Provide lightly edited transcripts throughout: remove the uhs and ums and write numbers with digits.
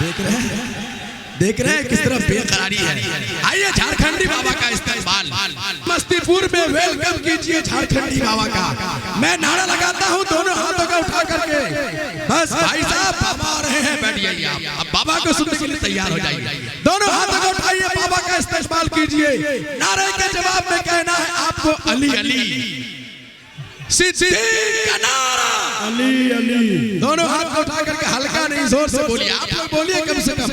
देख रहे हैं किस तरह बेकरारी है। आइए झारखंडी बाबा का इस्तेमाल मस्तीपुर में वेलकम कीजिए झारखंडी बाबा का। मैं नारा लगाता हूँ दोनों हाथों का उठा करके, बस भाई साहब बाबा आ रहे हैं, बैठिए आप। अब बाबा को सुनने के लिए तैयार हो जाइए। दोनों हाथों को उठाइए, बाबा का इस्तेमाल कीजिए। नारे के जवाब में कहना है आपको अली अली, सिद्दीक का नारा अली अली। दोनों हाथ को उठा करके हल्का नहीं जोर से बोलिए, आप लोग बोलिए कम से कम।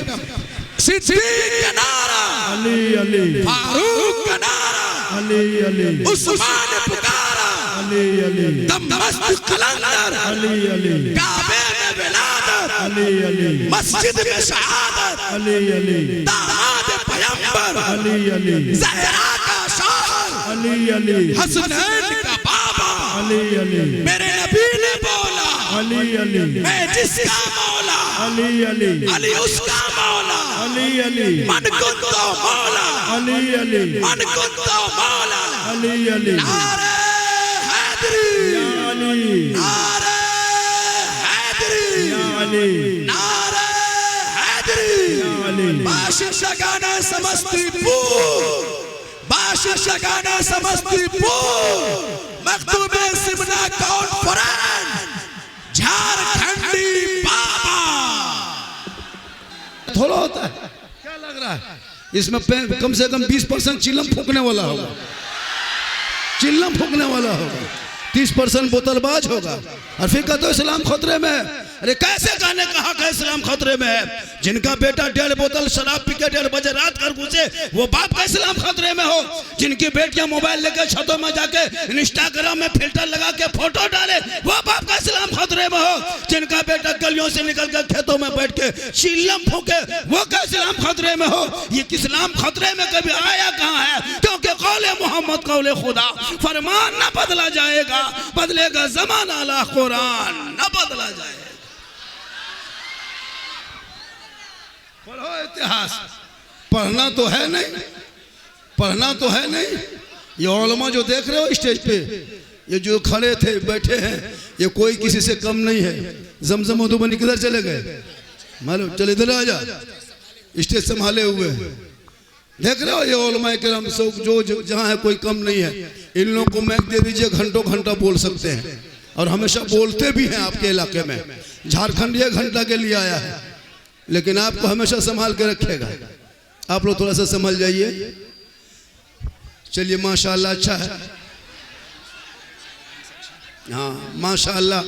सिद्दीक का नारा अली अली, फारूक का नारा अली अली, उस्मान पुकारा अली अली, दमश्क कलंदर अली अली, काबे में विलादत अली अली, मस्जिद में शहादत अली अली, दामाद पैगंबर अली अली, ज़हरा का शौहर अली अली, हसनैन का बाबा अली अली, मेरे नबी ने बोला अली अली, मैं जिसका मौला अली अली, अली उसका मौला अली अली, मन कुंतो मौला अली अली, मन कुंतो मौला अली अली। नारे हैदरी या अली, नारे हैदरी या अली, नारे हैदरी या अली। बाशिश गाना समस्तीपुर, बाशिश गाना समस्तीपुर, मखदूम सिमना कॉन्फ्रेंस झारखंडी बाबा। थोड़ा होता है, क्या लग रहा है इसमें कम से कम 20% चिल्लम फूकने वाला होगा, चिल्लम फूकने वाला होगा, 30% बोतलबाज होगा। और फिर कहते हो इस्लाम खतरे में है। अरे कैसे कहने कहा कि इस्लाम खतरे में है? जिनका बेटा 1.5 बोतल शराब पी के 1.5 बजे रात कर घुसे, वो बाप का इस्लाम खतरे में हो? जिनकी बेटियां मोबाइल लेकर छतों में जाके इंस्टाग्राम में फिल्टर लगा के फोटो डाले, वो बाप का इस्लाम खतरे में हो? जिनका बेटा गलियों से निकल कर खेतों में बैठ के चिल्लम फूके, वो का इस्लाम खतरे में हो? ये इस्लाम खतरे में कभी आया कहाँ है? क्योंकि कौले मोहम्मद कौले खुदा, फरमान न बदला जाएगा, बदलेगा जमाना ला कुरान न बदला जाएगा। पढ़ो इतिहास, पढ़ना तो है नहीं, पढ़ना तो है नहीं। ये उलमा जो देख रहे हो स्टेज पे, ये जो खड़े थे बैठे हैं, ये कोई किसी से कम नहीं है। जमजम मधुबनी किधर चले गए? मालूम? चले इधर आ जा, स्टेज संभाले हुए देख रहे हो। ये उलमा किराम जो जहाँ है कोई कम नहीं है। इन लोगों को मैक दे दीजिए, घंटों घंटा बोल सकते हैं और हमेशा बोलते भी हैं। आपके इलाके में झारखंड 1 घंटा के लिए आया है, लेकिन आपको हमेशा संभाल के रखेगा। आप लोग थोड़ा सा संभल जाइए। चलिए माशाल्लाह, अच्छा है। हाँ माशाल्लाह,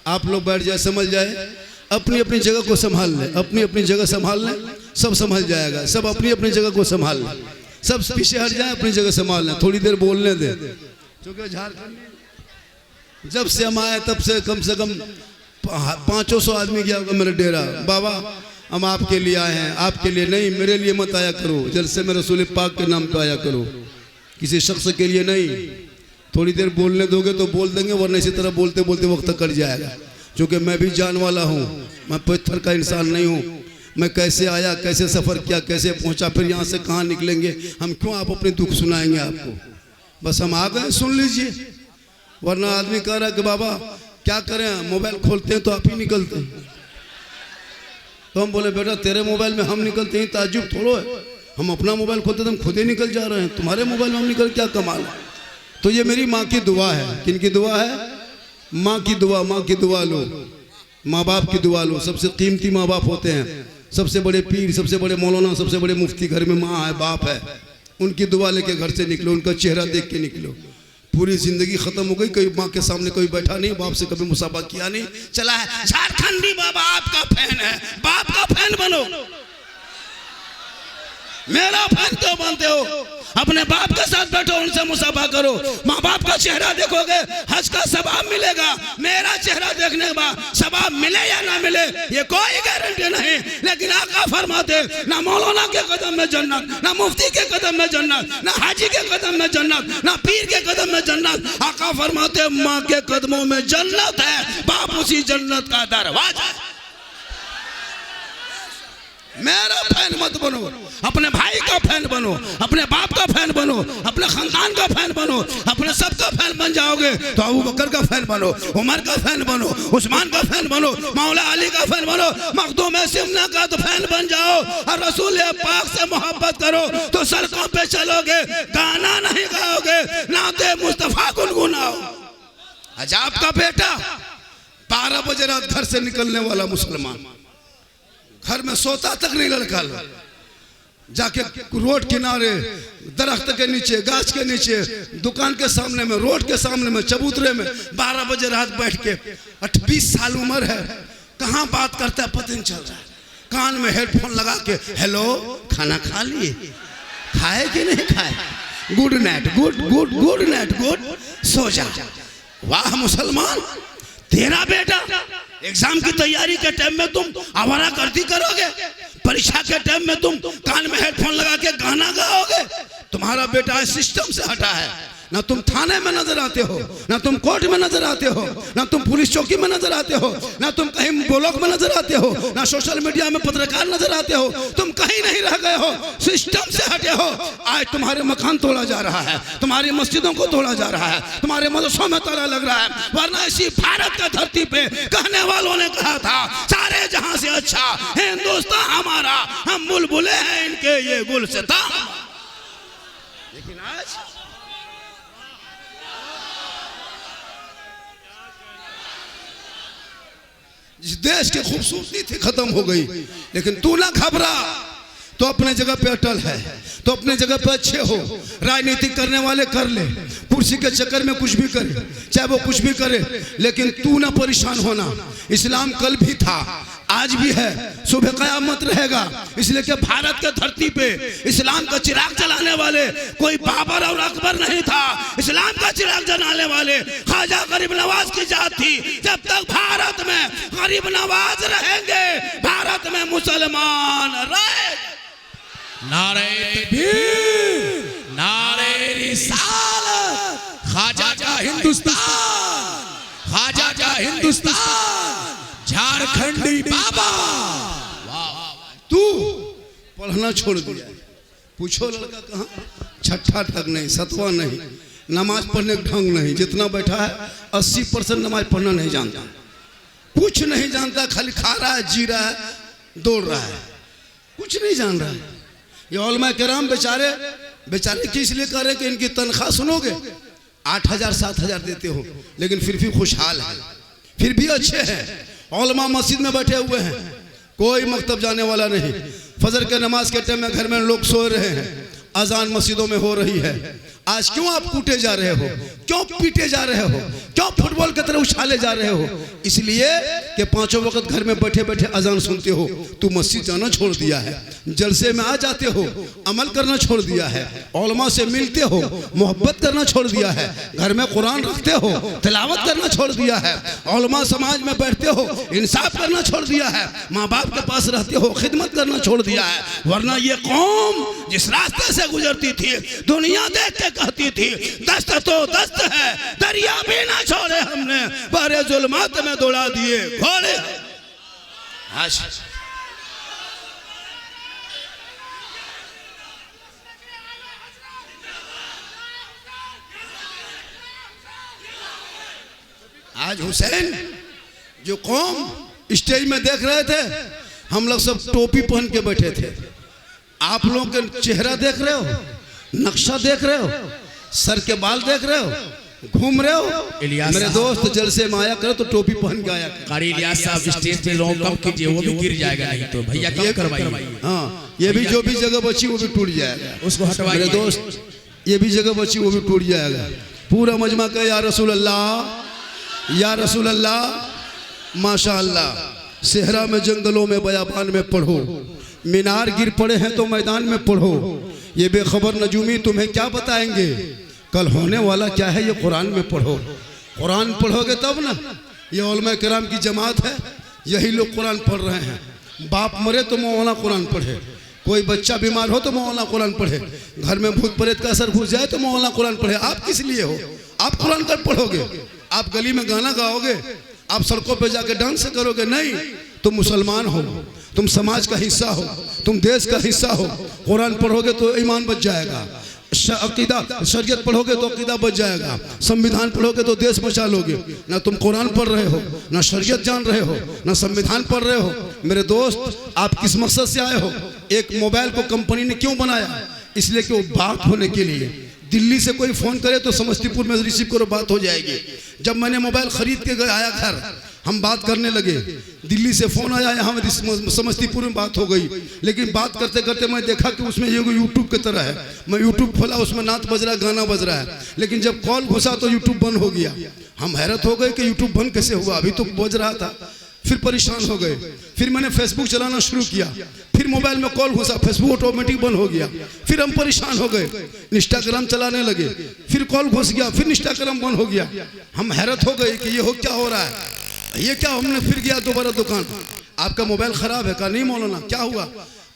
आप लोग बैठ जाए, समझ जाए, अपनी अपनी जगह को संभाल लें, अपनी अपनी जगह संभाल लें, सब संभल जाएगा। सब अपनी अपनी जगह को संभाल लें, सब पीछे हट जाए, अपनी जगह संभाल लें, थोड़ी देर बोलने दें। क्योंकि झारखंड जब से हम आए तब से कम 500 आदमी गया होगा मेरा डेरा। बाबा हम आपके लिए आए हैं, आपके लिए नहीं, मेरे लिए मत आया करो, जलसे में रसूल पाक के नाम पे आया करो, किसी शख्स के लिए नहीं। थोड़ी देर बोलने दोगे तो बोल देंगे, वरना इसी तरह बोलते बोलते वक्त कट जाएगा। क्योंकि मैं भी जान वाला हूँ, मैं पत्थर का इंसान नहीं हूँ। मैं कैसे आया, कैसे सफ़र किया, कैसे पहुँचा, फिर यहाँ से कहाँ निकलेंगे हम, क्यों आप अपने दुख सुनाएंगे आपको? बस हम आ गए, सुन लीजिए। वरना आदमी कह रहा है कि बाबा क्या करें, मोबाइल खोलते हैं तो आप ही निकलते हैं। तो हम बोले बेटा तेरे मोबाइल में हम निकलते हैं ताज्जुब थोड़ो है, हम अपना मोबाइल खोलते तो हम खुद ही निकल जा रहे हैं, तुम्हारे मोबाइल में हम निकल, क्या कमाल है? तो ये मेरी माँ की दुआ है। किन की दुआ है? माँ की दुआ। माँ की दुआ लो, माँ बाप की दुआ लो। सबसे कीमती माँ बाप होते हैं, सबसे बड़े पीर, सबसे बड़े मौलाना, सबसे बड़े मुफ्ती घर में माँ है, बाप है। उनकी दुआ लेके घर से निकलो, उनका चेहरा देख के निकलो। पूरी जिंदगी खत्म हो गई, कोई माँ के सामने कोई बैठा नहीं, बाप से कभी मुसाफा किया नहीं, चला है झारखंडी बाबा आपका फैन है, बाप का फैन बनो। मेरा फैन क्यों बनते हो? अपने बाप के साथ बैठो, उनसे मुसाफा करो, माँ बाप का चेहरा देखोगे, हज का सवाब मिलेगा। मेरा चेहरा देखने के बाद सवाब मिले या ना मिले ये कोई गारंटी नहीं, लेकिन आका फरमाते ना मौलाना के कदम में जन्नत, ना मुफ्ती के कदम में जन्नत, ना हाजी के कदम में जन्नत, ना पीर के कदम में जन्नत। आका फरमाते माँ के कदमों में जन्नत है, बाप उसी जन्नत का दरवाजा है। मेरा फैन मत बनो, अपने भाई का फैन बनो, अपने बाप का का फैन बनो, अपने खानदान का फैन बनो, अपने सबका फैन बन जाओगे तो अबू बकर का फैन बनो, उमर का फैन बनो, उस्मान का फैन बनो, मौला अली का फैन बनो, मखदूम सिमना का तो फैन बन जाओ और रसूल पाक से मोहब्बत करो तो सड़कों पे चलोगे, गाना नहीं गाओगे, नाते मुस्तफा गुनगुनाओ। आज आपका बेटा 12 बजे रात घर से निकलने वाला मुसलमान, घर में सोता तक नहीं लड़का, जाके रोड किनारे, दरख्त के नीचे, गाछ के नीचे, दुकान के सामने में, रोड के सामने में, चबूतरे में 12 बजे रात बैठ के 20 साल उम्र है, कहाँ बात करता है पता नहीं चल रहा है, कान में हेडफोन लगा के हेलो खाना खा लिए, खाए कि नहीं खाए, good night, good night, good so जा। वाह मुसलमान, तेरा बेटा एग्जाम की तैयारी के टाइम में तुम आवारागर्दी करोगे, परीक्षा के टाइम में तुम कान में हेडफोन लगा के गाना गाओगे। तुम्हारा बेटा इस सिस्टम से हटा है, ना तुम थाने में नजर आते हो, ना तुम कोर्ट में नजर आते हो, ना तुम पुलिस चौकी में नजर आते हो, ना तुम कहीं ब्लॉक में नजर आते हो, ना सोशल मीडिया में पत्रकार नजर आते हो, तुम कहीं नहीं रह गए हो, सिस्टम से हटे हो। आज तुम्हारे मकान तोड़ा जा रहा है, तुम्हारी मस्जिदों को तोड़ा जा रहा है, तुम्हारे मदरसों में ताला लग रहा है, वरना इसी भारत का धरती पे कहने वालों ने कहा था सारे जहां से अच्छा हिंदुस्तान हमारा, हम बुलबुले हैं इनके ये गुलसिता। लेकिन आज जिस देश की खूबसूरती थी खत्म हो गई, लेकिन तू ना घबरा, तो अपने जगह पे अटल है, तो अपने जगह पे अच्छे हो। राजनीति करने वाले कर ले, कुर्सी के चक्कर में कुछ भी करे, चाहे वो कुछ भी करे, लेकिन तू ना परेशान होना। इस्लाम कल भी था, आज भी है, सुबह कयामत रहेगा। इसलिए कि भारत के धरती पे इस्लाम का चिराग जलाने वाले कोई बाबर और अकबर नहीं था, इस्लाम का चिराग जलाने वाले ख्वाजा गरीब नवाज की जात थी। जब तक भारत में गरीब नवाज रहेंगे, भारत में मुसलमान रहेंगे। नारे तकबीर, नारे रिसालत, ख्वाजा का हिंदुस्तान, ख्वाजा का हिंदुस्तान, झारखंडी बाबा। तू पढ़ना छोड़ दिया, पूछो लड़का कहाँ, छठा तक नहीं, 7वां नहीं, नमाज पढ़ने का ढंग नहीं, जितना बैठा है 80% नमाज पढ़ना नहीं जानता, कुछ नहीं जानता, खाली खा रहा है, जी रहा है, दौड़ रहा है, कुछ नहीं जान रहा है। ये उलमा किराम बेचारे किस लिए कर रहे कि इनकी तनख्वाह सुनोगे 8,000 7,000 देते हो, लेकिन फिर भी खुशहाल है, फिर भी अच्छे हैं। उलमा मस्जिद में बैठे हुए हैं, कोई मकतब जाने वाला नहीं, फजर के नमाज के टाइम में घर में लोग सो रहे हैं, अजान मस्जिदों में हो रही है। आज क्यों आप कूटे जा रहे हो, क्यों पीटे जा रहे हो, क्यों फुटबॉल की तरह उछाले जा रहे हो? इसलिए कि 5 वक्त घर में बैठे बैठे अजान सुनते हो। तू मस्जिद जाना छोड़ दिया है, जलसे में आ जाते हो, अमल करना छोड़ दिया है, उलमा से मिलते हो, मोहब्बत करना छोड़ दिया है, घर में कुरान रखते हो, तिलावत करना छोड़ दिया है, उलमा समाज में बैठते हो, इंसाफ करना छोड़ दिया है, माँ बाप के पास रहते हो, खिदमत करना छोड़ दिया है। वरना ये कौम जिस रास्ते से गुजरती थी, दुनिया देख के कहती थी दस्त तो दस्त है, दरिया भी ना छोड़े हमने, बारे जुल्मात में दौड़ा दिए घोड़े। आज हुसैन जो कौम स्टेज में देख रहे थे, हम लोग सब टोपी पहन के बैठे थे, आप लोग के चेहरा देख रहे हो, नक्शा देख रहे हो, सर के बाल देख रहे हो, घूम रहे हो। मेरे दोस्त जलसे में आया करो तो टोपी पहन के आया करो। कारी इलियास साहब स्टेज पे लोग कम कीजिए, वो भी गिर जाएगा, नहीं तो भैया कम करवाइए। हाँ, ये भी जो भी जगह बची वो भी टूट जाएगा, उसको हटवाइए। मेरे दोस्त ये भी जगह बची वो भी टूट जाएगा। पूरा मजमा का या रसूल अल्लाह, या रसूल अल्लाह, माशा अल्लाह। सेहरा में, जंगलों में, बयाबान में पढ़ो, मीनार गिर पड़े हैं तो मैदान में पढ़ो। ये बेखबर नजूमी तुम्हें क्या बताएंगे, कल होने वाला क्या है ये कुरान में पढ़ो। कुरान पढ़ोगे तब ना। ये उलमा किराम की जमात है, यही लोग कुरान पढ़ रहे हैं। बाप मरे तो मौलाना कुरान पढ़े, कोई बच्चा बीमार हो तो मौलाना कुरान पढ़े, घर में भूत प्रेत का असर घुस जाए तो मौलाना कुरान पढ़े। आप किस लिए हो? आप कुरान कर पढ़ोगे, आप गली में गाना गाओगे, आप सड़कों पर जाके डांस करोगे? नहीं, तुम मुसलमान हो, तुम समाज का हिस्सा हो, तुम देश का हिस्सा हो। कुरान पढ़ोगे तो ईमान बच जाएगा। अकीदा शरीयत पढ़ोगे तो अकीदा बच जाएगा, संविधान पढ़ोगे तो देश बचा लोगे। ना तुम कुरान पढ़ रहे हो, ना शरीयत जान रहे हो, ना संविधान पढ़ रहे हो। मेरे दोस्त, आप किस मकसद से आए हो? एक मोबाइल को कंपनी ने क्यों बनाया? इसलिए कि वो बात होने के लिए। दिल्ली से कोई फ़ोन करे तो समस्तीपुर में रिसीव करो, बात हो जाएगी। जब मैंने मोबाइल ख़रीद के आया घर, हम बात करने लगे। दिल्ली से फ़ोन आया, यहाँ समस्तीपुर में बात हो गई। लेकिन बात करते करते मैं देखा कि उसमें ये यूट्यूब की तरह है। मैं यूट्यूब खोला, उसमें नात बज रहा है, गाना बज रहा है। लेकिन जब कॉल घुसा तो यूट्यूब बंद हो गया। हम हैरत हो गए कि यूट्यूब बंद कैसे हुआ, अभी तो बज रहा था। फिर परेशान हो गए। फिर मैंने फेसबुक चलाना शुरू किया, फिर मोबाइल में कॉल घुसा, फेसबुक ऑटोमेटिक बंद हो गया। फिर हम परेशान हो गए, इंस्टाग्राम चलाने लगे, फिर कॉल घुस गया, फिर इंस्टाग्राम बंद हो गया। हम हैरत हो गए कि ये क्या हो रहा है, ये क्या। हमने फिर गया दोबारा दुकान, आपका मोबाइल ख़राब है? कहा नहीं मौलाना, क्या हुआ?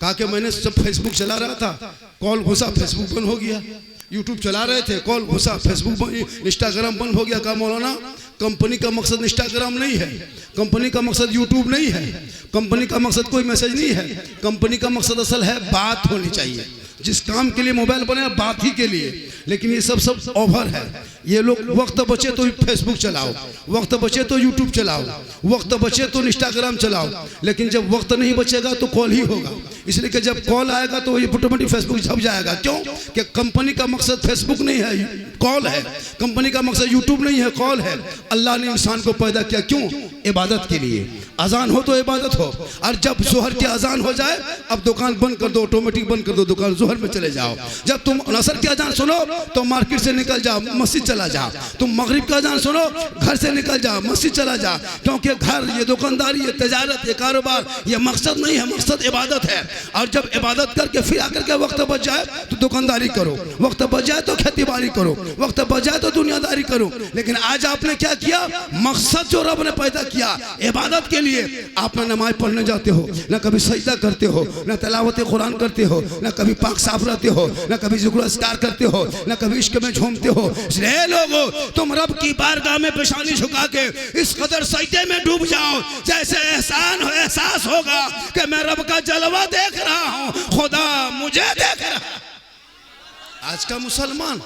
कहा कि मैंने जब फेसबुक चला रहा था, कॉल घुसा, फेसबुक बंद हो गया। यूट्यूब चला रहे थे, कॉल घुसा, फेसबुक इंस्टाग्राम बंद हो गया। कहा मौलाना, कंपनी का मकसद इंस्टाग्राम नहीं है, कंपनी का मकसद यूट्यूब नहीं है, कंपनी का मकसद कोई मैसेज नहीं है। कंपनी का मकसद असल है बात होनी चाहिए। जिस काम के लिए मोबाइल बने, बात ही के लिए। लेकिन ये सब ओवर है। ये लोग वक्त बचे तो फेसबुक चलाओ, वक्त बचे तो यूट्यूब चलाओ, वक्त बचे तो इंस्टाग्राम चलाओ। लेकिन जब वक्त नहीं बचेगा तो कॉल ही होगा। इसलिए कि जब कॉल आएगा तो ये ऑटोमेटिक फेसबुक झप जाएगा। क्यों? कि कंपनी का मकसद फेसबुक नहीं है, कॉल है। कंपनी का मकसद यूट्यूब नहीं है, कॉल है। अल्लाह ने इंसान को पैदा किया क्यों? इबादत के लिए। अजान हो तो इबादत हो। और जब जोहर की अजान हो जाए, अब दुकान बंद कर दो, ऑटोमेटिक बंद कर दो दुकान, जोहर में चले जाओ। जब तुम असर की अजान सुनो तो मार्केट से निकल जाओ, मस्जिद चला जाओ। तुम मगरिब का अजान सुनो, घर से निकल जाओ, मस्जिद चला जाओ। क्योंकि घर, ये दुकानदारी, ये तजारत, ये कारोबार, ये मकसद नहीं है, मकसद इबादत है। और जब इबादत करके फिर आकर के वक्त बच जाए तो दुकानदारी करो, वक्त बच जाए तो खेती बाड़ी करो, वक्त बच जाए तो दुनियादारी करो। लेकिन आज आपने क्या किया? मकसद जो रब ने पैदा किया इबादत के लिए, आप ना नमाज पढ़ने जाते हो, ना कभी सजदा करते हो, ना तिलावत कुरान करते हो, ना कभी पाक साफ रहते हो, ना कभी ज़िक्र अस्कार करते हो, ना कभी इश्क में झूमते हो। इसलिए लोगों, तुम रब की बारगाह में पेशानी झुका के इस कदर सजदे में डूब जाओ जैसे एहसास होगा कि मैं रब का जलवा देख रहा हूं, खुदा मुझे देख रहा है। आज का मुसलमान,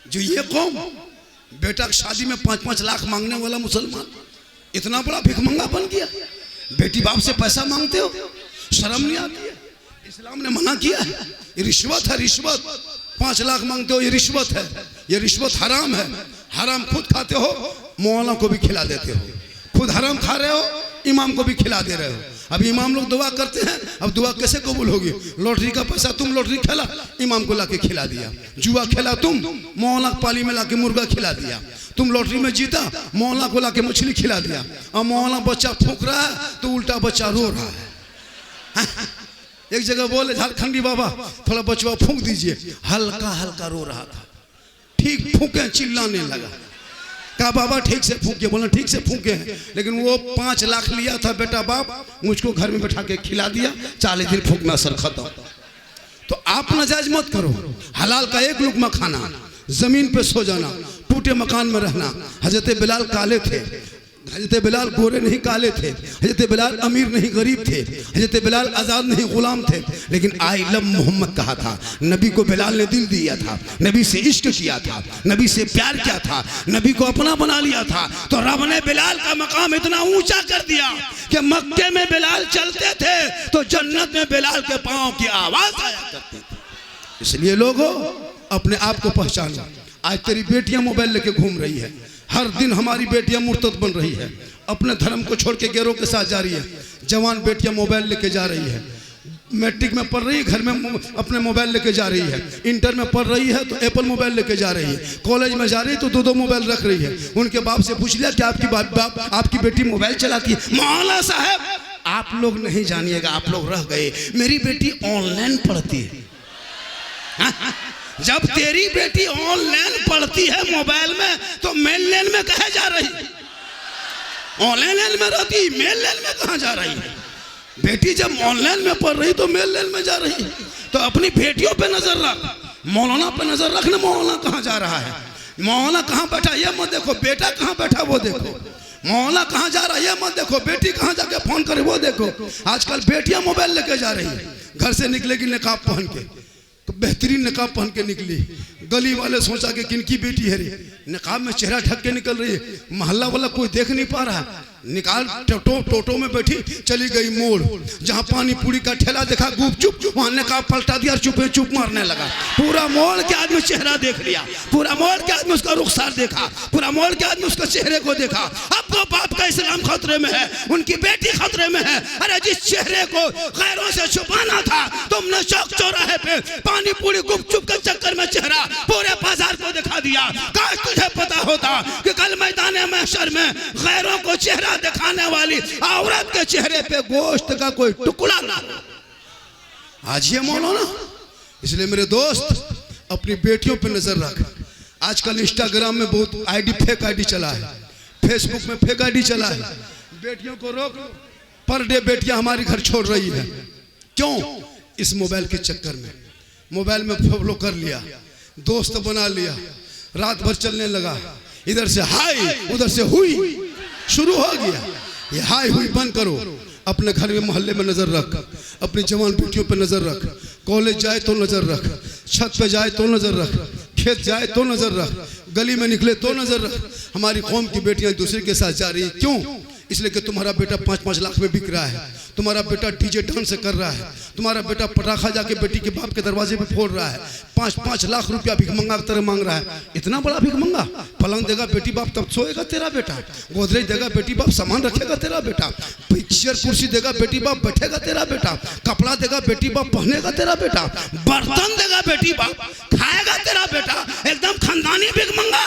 जो ये कौम, बेटा शादी में 5-5 लाख मांगने वाला मुसलमान इतना बड़ा भिखमंगा बन गया। बेटी बाप से पैसा मांगते हो, शर्म नहीं आती है? इस्लाम ने मना किया है, ये रिश्वत है, रिश्वत। 5 लाख मांगते हो, ये रिश्वत है, ये रिश्वत हराम है। हराम खुद खाते हो, मौलाना को भी खिला देते हो। खुद हराम खा रहे हो, इमाम को भी खिला दे रहे हो। अब इमाम लोग दुआ करते हैं, अब दुआ कैसे कबूल होगी? लॉटरी का पैसा तुम लॉटरी खेला, इमाम को लाके खिला दिया। जुआ खेला तुम, मौलाना पाली में लाके मुर्गा खिला दिया। तुम लॉटरी में जीता, मौलाना को लाके मछली खिला दिया। और मौलाना बच्चा फूंक रहा है तो उल्टा बच्चा रो रहा है। एक जगह बोले झारखंडी बाबा, थोड़ा बचवा फूंक दीजिए, हल्का हल्का रो रहा था। ठीक फूंके, चिल्लाने लगा। कहा बाबा ठीक से फूंके, बोला ठीक से फूंके हैं। लेकिन वो 5 लाख लिया था बेटा बाप, मुझको घर में बैठा के खिला दिया। 40 दिन फूंकना सर खत्म। तो आप नाजायज मत करो। हलाल का एक लुकमा खाना, जमीन पे सो जाना, टूटे मकान में रहना। हजरत बिलाल काले थे, हजरत बिलाल गोरे नहीं काले थे, हजरत बिलाल अमीर नहीं गरीब थे, हजरत बिलाल आज़ाद नहीं गुलाम थे। लेकिन आई लव मोहम्मद कहा था। नबी को बिलाल ने दिल दिया था, नबी से इश्क किया था, नबी से प्यार किया था, नबी को अपना बना लिया था। तो रब ने बिलाल का मकाम इतना ऊंचा कर दिया कि मक्के में बिलाल चलते थे तो जन्नत में बिलाल के पाँव की आवाज़ आया करती थी। इसलिए लोगों, अपने आप को पहचानो। आज तेरी बेटियां मोबाइल लेके घूम रही है, हर दिन हमारी बेटियां मुर्तद बन रही है, अपने धर्म को छोड़ के गैरों के साथ जा रही है। जवान बेटियां मोबाइल लेके जा रही है, मैट्रिक में पढ़ रही है, घर में अपने मोबाइल लेके जा रही है। इंटर में पढ़ रही है तो एप्पल मोबाइल लेके जा रही है। कॉलेज में जा रही है तो 2-2 मोबाइल रख रही है। उनके बाप से पूछ लिया कि आपकी बेटी मोबाइल चलाती है? मौलाना साहब, आप लोग नहीं जानिएगा, आप लोग रह गए। मेरी बेटी ऑनलाइन पढ़ती है। जब तेरी बेटी ऑनलाइन पढ़ती है मोबाइल में, तो मेल लेन में कहाँ जा रही है? ऑनलाइन लेन में रहती, मेल लेन में कहाँ जा रही है? बेटी जब ऑनलाइन में पढ़ रही तो मेल लेन में जा रही है। तो अपनी बेटियों पे नजर रख, मौलाना पे नजर रखना। मौलाना कहाँ जा रहा है, मौलाना कहाँ बैठा ये मत देखो, बेटा कहाँ बैठा वो देखो। मौलाना कहाँ जा रहा है ये मत देखो, बेटी कहाँ जाके फोन करे वो देखो। आजकल बेटियां मोबाइल लेके जा रही है, घर से निकलेगी निकाब पहन के। तो बेहतरीन नकाब पहन के निकली। गली वाले सोचा कि किनकी बेटी है रे, नकाब में चेहरा ढक के निकल रही है, मोहल्ला वाला कोई देख नहीं पा रहा। निकाल टोटो में बैठी चली गई मोड़, जहाँ पानी पूरी का ठेला देखा गुपचुप, वहाँ नकाब पलटा दिया और चुपे चुप मारने लगा। पूरा मोड़ के आदमी चेहरा देख लिया, पूरा मोड़ के आदमी उसका रुखसार देखा, पूरा मोड़ के आदमी उसके चेहरे को देखा। अब तो बाप का इस्लाम खतरे में है, उनकी बेटी खतरे में है। अरे जिस चेहरे को गैरों से छुपाना था तुमने चौक चौराहे पे पानी पूरी गुपचुप के चक्कर में चेहरा पूरे बाजार को दिखा दिया। काश तुझे पता होता कि कल मैदान महशर में गैरों को चेहरा दिखाने वाली औरत के चेहरे पे गोश्त का कोई टुकड़ा ना हो। आज ये मौलाना, इसलिए मेरे दोस्त अपनी बेटियों पे नजर रख। आजकल इंस्टाग्राम में बहुत आईडी फेक आईडी चला है, फेसबुक में फेक आईडी चला है। बेटियों को रोक लो, पर डे बेटियां हमारी घर छोड़ रही है। क्यों? इस मोबाइल के चक्कर में। मोबाइल में फॉलो कर लिया, दोस्त बना लिया, रात भर चलने लगा, इधर से हाय उधर से हुई शुरू हो गया। ये हाय हुई बंद करो। अपने घर में मोहल्ले में नजर रख, अपनी जवान बेटियों पे नजर रख। कॉलेज जाए तो नजर रख, छत पे जाए तो नजर रख, खेत जाए तो नजर रख, गली में निकले तो नजर रख। हमारी कौम की बेटियां दूसरे के साथ जा रही। क्यों? इसलिए कि तुम्हारा बेटा 5-5 लाख में बिक रहा है, तुम्हारा बेटा डीजे डांस कर रहा है, तुम्हारा बेटा पटाखा जाके बेटी के बाप के दरवाजे पे फोड़ रहा है, 5-5 लाख रुपया भिख मंगा की तरह मांग रहा है। इतना बड़ा भिख मंगा? पलंग देगा बेटी बाप तब सोएगा तेरा बेटा, गोदरेज देगा बेटी बाप सामान रखेगा तेरा बेटा, चेयर कुर्सी देगा बेटी बाप बैठेगा तेरा बेटा, कपड़ा देगा बेटी बाप पहनेगा तेरा बेटा, बर्तन देगा बेटी बाप खाएगा तेरा बेटा। एकदम खानदानी भिख मंगा।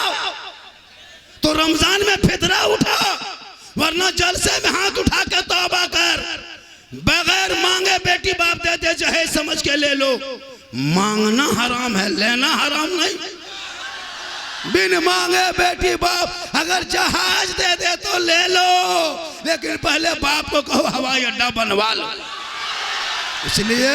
तो रमजान में फितरा उठा, वरना जलसे में हाथ उठा के तौबा कर। बगैर मांगे बेटी बाप दे दे जहेज समझ के ले लो। मांगना हराम है, लेना हराम नहीं। बिन मांगे बेटी बाप अगर जहाज दे दे तो ले लो, लेकिन पहले बाप को कहो हवाई अड्डा बनवा लो। इसलिए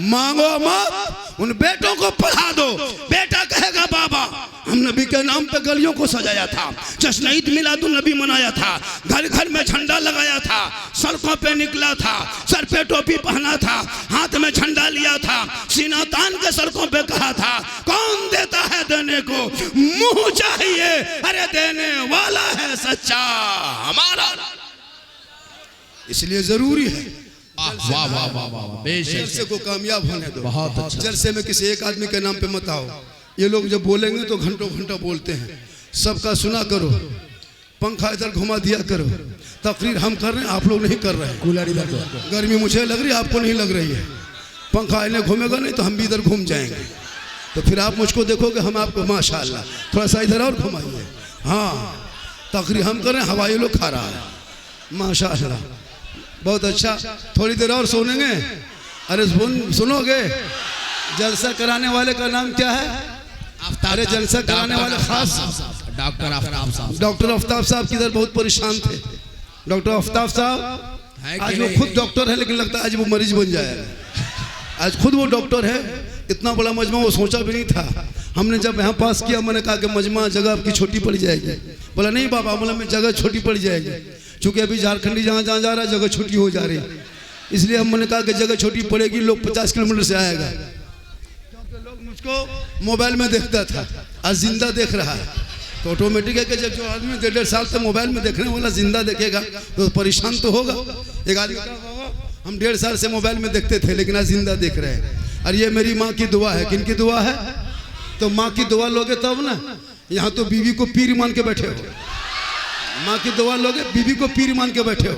मांगो मत, उन बेटों को पढ़ा दो। बेटा कहेगा बाबा हम नबी के नाम पे गलियों को सजाया था, जश्न ईद मिलादुन नबी मनाया था, घर घर में झंडा लगाया था, सड़कों पे निकला था, सर पे टोपी पहना था, हाथ में झंडा लिया था, सीना तान के सड़कों पे कहा था कौन देता है देने को मुंह चाहिए, अरे देने वाला है सच्चा हमारा। इसलिए जरूरी है वाह वाह वाह वाह, जलसे को कामयाब होने दो। बहुत अच्छा। जलसे में किसी एक आदमी के नाम पे मत आओ। ये लोग जब बोलेंगे तो घंटों घंटा बोलते हैं। सबका सुना करो, पंखा इधर घुमा दिया करो। तकरीर हम कर रहे हैं, आप लोग नहीं कर रहे हैं। कूलर इधर दो। गर्मी मुझे लग रही है, आपको नहीं लग रही है। पंखा इन्हें घूमेगा नहीं तो हम भी इधर घूम जाएंगे, तो फिर आप मुझको देखोगे, हम आपको माशाल्लाह थोड़ा सा इधर और घुमाइए। हाँ, तकरीर हम कर रहे हैं, हवाई लोग खा रहा है माशाल्लाह, बहुत अच्छा। थोड़ी देर और सुनेंगे। अरे सुनोगे? जलसा कराने वाले का नाम क्या है? अरे जलसा कराने वाले खास डॉक्टर आफ्ताब साहब। डॉक्टर आफ्ताब साहब किधर बहुत परेशान थे। डॉक्टर आफ्ताब साहब आज वो खुद डॉक्टर है, लेकिन लगता है आज वो मरीज बन जाएगा। आज खुद वो डॉक्टर है। इतना बड़ा मजमा वो सोचा भी नहीं था। हमने जब यहाँ पास किया, मैंने कहा कि मजमा जगह आपकी छोटी पड़ जाएगी। बोला नहीं बाबा, अमला में जगह छोटी पड़ जाएगी, क्योंकि अभी झारखंडी जहाँ जहाँ जा रहा है जगह छोटी हो जा रही है। इसलिए हमने कहा कि जगह छोटी पड़ेगी, लोग 50 किलोमीटर से आएगा। लोग मुझको मोबाइल में देखता था, आज जिंदा देख रहा है। तो ऑटोमेटिक है कि जब जो आदमी 1.5 साल से मोबाइल में देखने वाला जिंदा देखेगा तो परेशान तो होगा। एक आदमी हम 1.5 साल से मोबाइल में देखते थे, लेकिन आज जिंदा देख रहे हैं। और ये मेरी माँ की दुआ है। किन की दुआ है? तो माँ की दुआ लोगे तब ना। यहाँ तो बीवी को पीर मान के बैठे हो। माँ की दुआ लोगे, बीवी को पीर मान के बैठे हो।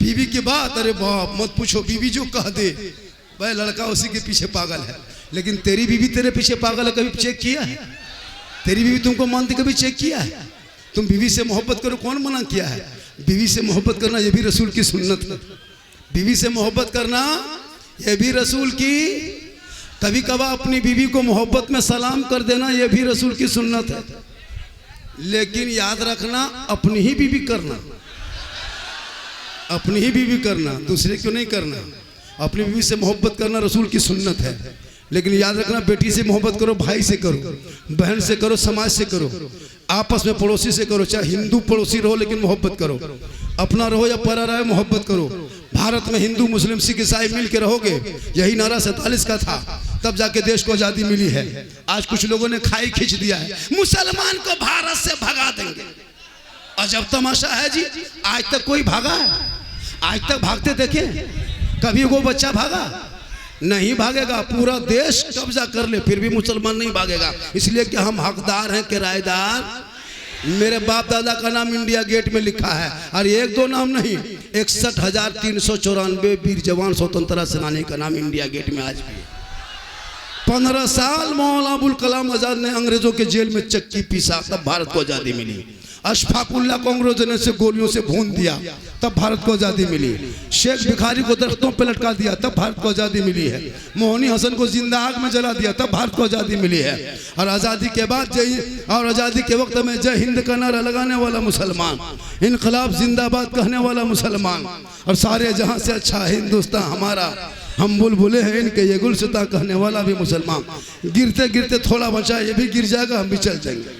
बीवी की बात अरे बाप मत पूछो, बीवी जो कह दे भाई लड़का उसी के पीछे पागल है। लेकिन तेरी बीवी तेरे पीछे पागल है, कभी चेक किया है? तेरी बीवी तुमको मानती, कभी चेक किया है? तुम बीवी से मोहब्बत करो, कौन मना किया है? बीवी से मोहब्बत करना ये भी रसूल की सुन्नत है। बीवी से मोहब्बत करना ये भी रसूल की। कभी कभार अपनी बीवी को मोहब्बत में सलाम कर देना ये भी रसूल की सुन्नत है। लेकिन याद रखना, अपनी ही बीवी करना, अपनी ही बीवी करना, दूसरे क्यों नहीं करना। अपनी बीवी से मोहब्बत करना रसूल की सुन्नत है। लेकिन याद रखना, बेटी से मोहब्बत करो, भाई से करो, बहन से करो, समाज से करो, आपस में पड़ोसी से करो। चाहे हिंदू पड़ोसी रहो लेकिन मोहब्बत करो, अपना रहो या परा रहो मोहब्बत करो। भारत में हिंदू मुस्लिम सिख ईसाई मिल के रहोगे, यही नारा 47 का था। तब जाके देश को आजादी मिली है। आज कुछ लोगों ने खाई खींच दिया है, मुसलमान को भारत से भगा देंगे। अजब तमाशा है जी, आज तक कोई भागा है? आज तक भागते देखे कभी वो बच्चा भागा? नहीं भागेगा। पूरा देश कब्जा कर ले फिर भी मुसलमान नहीं भागेगा, इसलिए कि हम हकदार हैं, किराएदार। मेरे बाप दादा का नाम इंडिया गेट में लिखा है, और एक दो नाम नहीं, 61,394 वीर जवान स्वतंत्रता सेनानी का नाम इंडिया गेट में आज भी है। 15 साल मौलाना अबुल कलाम आजाद ने अंग्रेजों के जेल में चक्की पीसा, तब भारत को आज़ादी मिली। अशफाकुल्ला को अंग्रेजों ने से गोलियों से भून दिया, तब भारत को आज़ादी मिली। शेख भिखारी को दरख्तों पर लटका दिया, तब भारत को आज़ादी मिली है। मोहनी हसन को जिंदा आग में जला दिया, तब भारत को आज़ादी मिली है। और आज़ादी के बाद आज़ादी के वक्त में जय हिंद का नारा लगाने वाला मुसलमान, इनकलाब जिंदाबाद कहने वाला मुसलमान, और सारे जहां से अच्छा हिंदुस्तान हमारा, हम बुलबुले हैं इनके ये गुलसिता कहने वाला भी मुसलमान। गिरते गिरते थोड़ा बचा, ये भी गिर जाएगा, हम भी चल जाएंगे।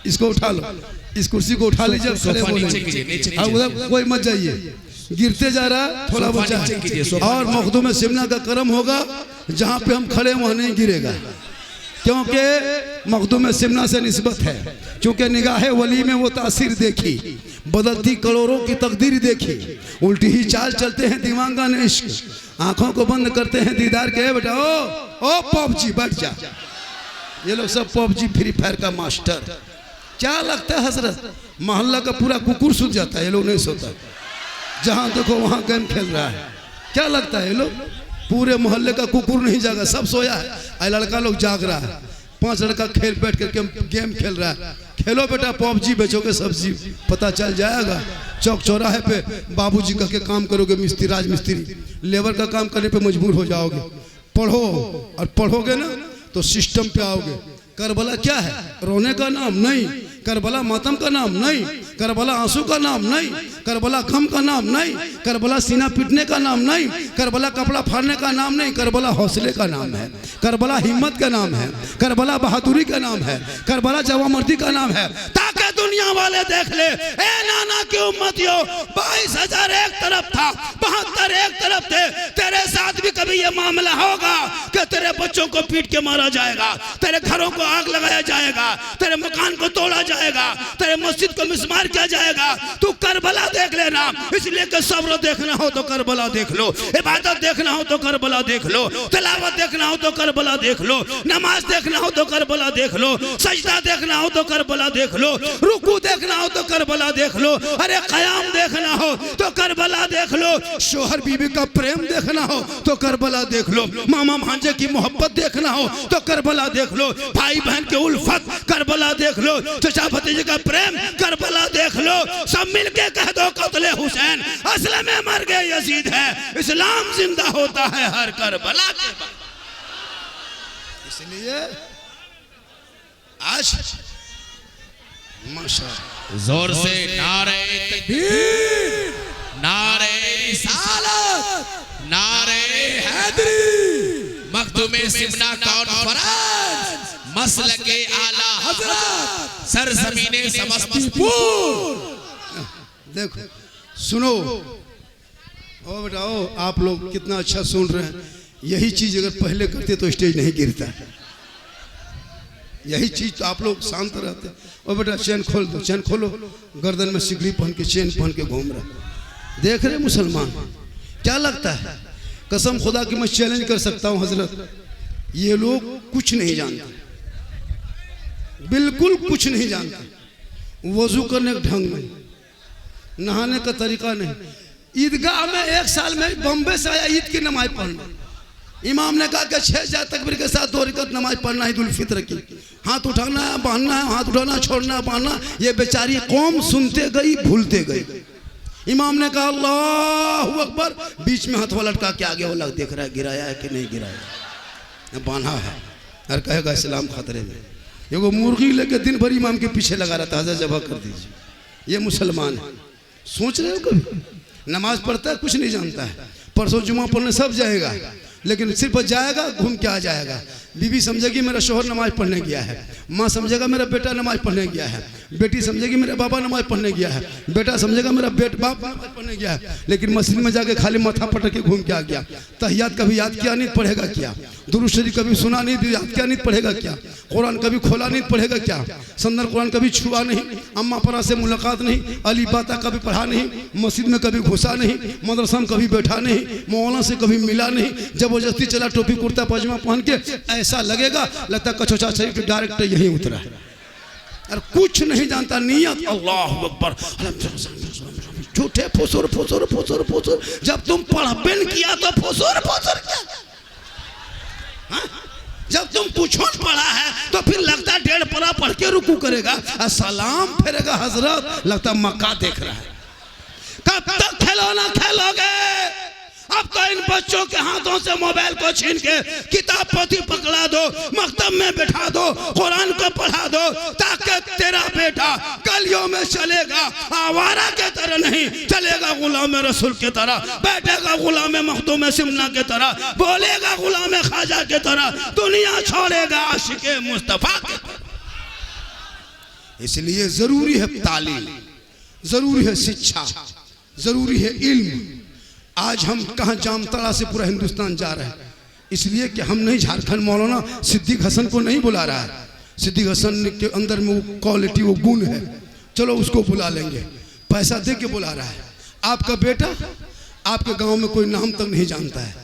इसको उठा लो, इस कुर्सी को उठा लीजिए, खड़े बोलेंगे। अब उधर कोई मत जाइए, गिरते जा रहा, थोड़ा बचा है। और मखदूम सिमना का करम होगा, जहाँ पे हम खड़े वहाँ नहीं गिरेगा, क्योंकि मखदूम सिमना से निस्बत है। क्योंकि निगाहे वली में वो तासीर देखी, बदलती करोड़ों की तकदीर देखी, उल्टी ही चाल चलते हैं दीवांगान इश्क, आंखों को बंद करते हैं दीदार के। बेटा ओ पबजी बैठ जा, ये लोग सब पबजी फ्री फायर का मास्टर। क्या लगता है हजरत, मोहल्ला का पूरा कुकुर सूत जाता है, ये लोग नहीं सोता, जहां देखो वहां गेम खेल रहा है। क्या लगता है ये लोग, पूरे मोहल्ले का कुकुर नहीं जागा, सब सोया है, लड़का लोग जाग रहा है। 5 लड़का खेल बैठ करके गेम खेल रहा है। खेलो बेटा, पबजी बेचोगे सब्जी, पता चल जाएगा। चौक चौराहे पे बाबूजी का के काम करोगे, मिस्त्री राज मिस्त्री, लेबर का काम करने पे मजबूर हो जाओगे। पढ़ो, और पढ़ोगे ना तो सिस्टम पे आओगे। करबला क्या है? रोने का नाम नहीं, करबला मातम का नाम नहीं, करबला आंसू का नाम नहीं, करबला गम का नाम नहीं, करबला सीना पीटने का नाम नहीं, करबला कपड़ा फाड़ने का नाम नहीं, करबला हौसले का नाम है, करबला हिम्मत का नाम है, करबला बहादुरी का नाम है, करबला जवामर्दी का नाम है। ताकि दुनिया वाले देख ले, ए नाना की उम्मतियों, 22,000 एक तरफ था, 72 एक तरफ थे। तेरे साथ भी कभी ये मामला होगा कि तेरे बच्चों को पीट के मारा जाएगा, तेरे घरों को आग लगाया जाएगा, तेरे मकान को तोड़ा जाएगा, तेरे मस्जिद को मिसमार किया जाएगा। तू करबला देख लेना। इसलिए कि सब्र देखना हो तो करबला देख लो, इबादत देखना हो तो करबला देख लो, तिलावत देखना हो तो करबला देख लो, नमाज देखना हो तो करबला देख लो, सजदा देखना हो तो करबला देख लो, रुकू देखना हो तो करबला देख लो, अरे कयाम देखना हो तो करबला देख लो, शोहर बीवी का प्रेम देखना हो तो करबला देख लो, मामा भांजे की मोहब्बत देखना हो तो करबला देख लो, भाई बहन के उल्फत करबला देख लो, चाचा भतीजे का प्रेम करबला देख लो। सब मिलके कह दो कत्ले हुसैन असल में मर गए यजीद है, इस्लाम जिंदा होता है हर करबला के बाद। इसलिए आज माशाअल्लाह जोर से नारे तकबीर, नारे रिसालत, नारे हैदरी, मखदूमे सिमना कॉन्फ्रेंस, मसलके आला हजरत, सरजमीने समस्तीपुर। देखो सुनो, ओ बेटा ओ, आप लोग कितना अच्छा सुन रहे हैं। यही चीज अगर पहले करते तो स्टेज नहीं गिरता। यही चीज तो आप लोग शांत रहते। ओ बेटा चैन खोल दो, चैन खोलो, गर्दन में सिगड़ी पहन के चैन पहन के घूम रहे। देख रहे मुसलमान, क्या लगता है? कसम खुदा की मैं चैलेंज कर सकता हूँ हजरत, ये लोग कुछ नहीं जानते, बिल्कुल कुछ नहीं जानते। वजू करने का ढंग नहीं, नहाने का तरीका नहीं। ईदगाह में 1 साल में बम्बे से आया ईद की नमाज पढ़ना, इमाम ने कहा कि 6 जात तकबीर के साथ 2 रकात नमाज पढ़ना ईद उल फित्र की, हाथ उठाना है, बांधना है, हाथ उठाना, छोड़ना, बांधना। ये बेचारी कौम सुनते गई, भूलते गई। इमाम ने कहा अल्लाहू अकबर, बीच में हाथ लटका के आगे वाला देख रहा है गिराया है कि नहीं गिराया, बांधा है, और कहेगा इस्लाम खतरे में। ये वो मुर्गी लेके दिन भर इमाम के पीछे लगा रहता है, जबा कर दीजिए। ये मुसलमान है, सोच रहे हो कभी? नमाज पढ़ता है, कुछ नहीं जानता है। परसों जुमा पढ़ने सब जाएगा, लेकिन सिर्फ जाएगा, घूम के आ जाएगा। बीवी समझेगी मेरा शोहर नमाज पढ़ने गया है, माँ समझेगा मेरा बेटा नमाज पढ़ने गया है, बेटी समझेगी मेरा बाबा नमाज पढ़ने गया है, बेटा समझेगा मेरा बाप नमाज पढ़ने गया है। लेकिन मस्जिद में जाके खाली माथा पटक के घूम के आ गया। तहियात कभी याद किया नहीं, पढ़ेगा क्या? दुरूद शरीफ कभी सुना नहीं, याद किया नहीं, पढ़ेगा क्या? कुरान कभी खोला नहीं, पढ़ेगा क्या? संदर कुरान कभी छुआ नहीं, अम्मा परा से मुलाकात नहीं, अली बाता कभी पढ़ा नहीं, मस्जिद में कभी घुसा नहीं, मदरसा में कभी बैठा नहीं, मौलाना से कभी मिला नहीं, जबरदस्ती चला टोपी कुर्ता पजामा पहन के, ऐसा लगेगा लगता कचौचा शरीफ डायरेक्ट यहीं उतरा है और कुछ नहीं जानता। नियत अल्लाह अकबर, झूठे फुसुर फुसुर फुसुर फुसुर। जब तुम पढ़बे न किया तो फुसुर फुसुर क्या? जब तुम कुछ पढ़ा है तो फिर लगता 1.5 परा पढ़ के रुकू करेगा, सलाम फेरेगा हजरत, लगता मक्का देख रहा है। कब तक खिलौना खेलोगे? अब तो इन बच्चों के हाथों से मोबाइल को छीन के किताब पोथी पकड़ा दो, मकतब में बैठा दो, कुरान को पढ़ा दो, ताकि तेरा बेटा गलियों में चलेगा आवारा के तरह नहीं, चलेगा गुलाम रसूल के तरह, बैठेगा गुलाम मखदूम सिमना के तरह, बोलेगा गुलाम ख्वाजा के तरह, दुनिया छोड़ेगा आशिके मुस्तफा के तरह। इसलिए जरूरी है तालीम, जरूरी है शिक्षा, जरूरी है इल्म। आज हम कहाँ जामताड़ा से पूरा हिंदुस्तान जा रहे हैं, इसलिए कि हम नहीं, झारखंड मौलाना सिद्दीक हसन को नहीं बुला रहा है। सिद्दीक हसन के अंदर में वो क्वालिटी, वो गुण है, चलो उसको बुला लेंगे, पैसा दे के बुला रहा है। आपका बेटा आपके गांव में कोई नाम तक नहीं जानता है,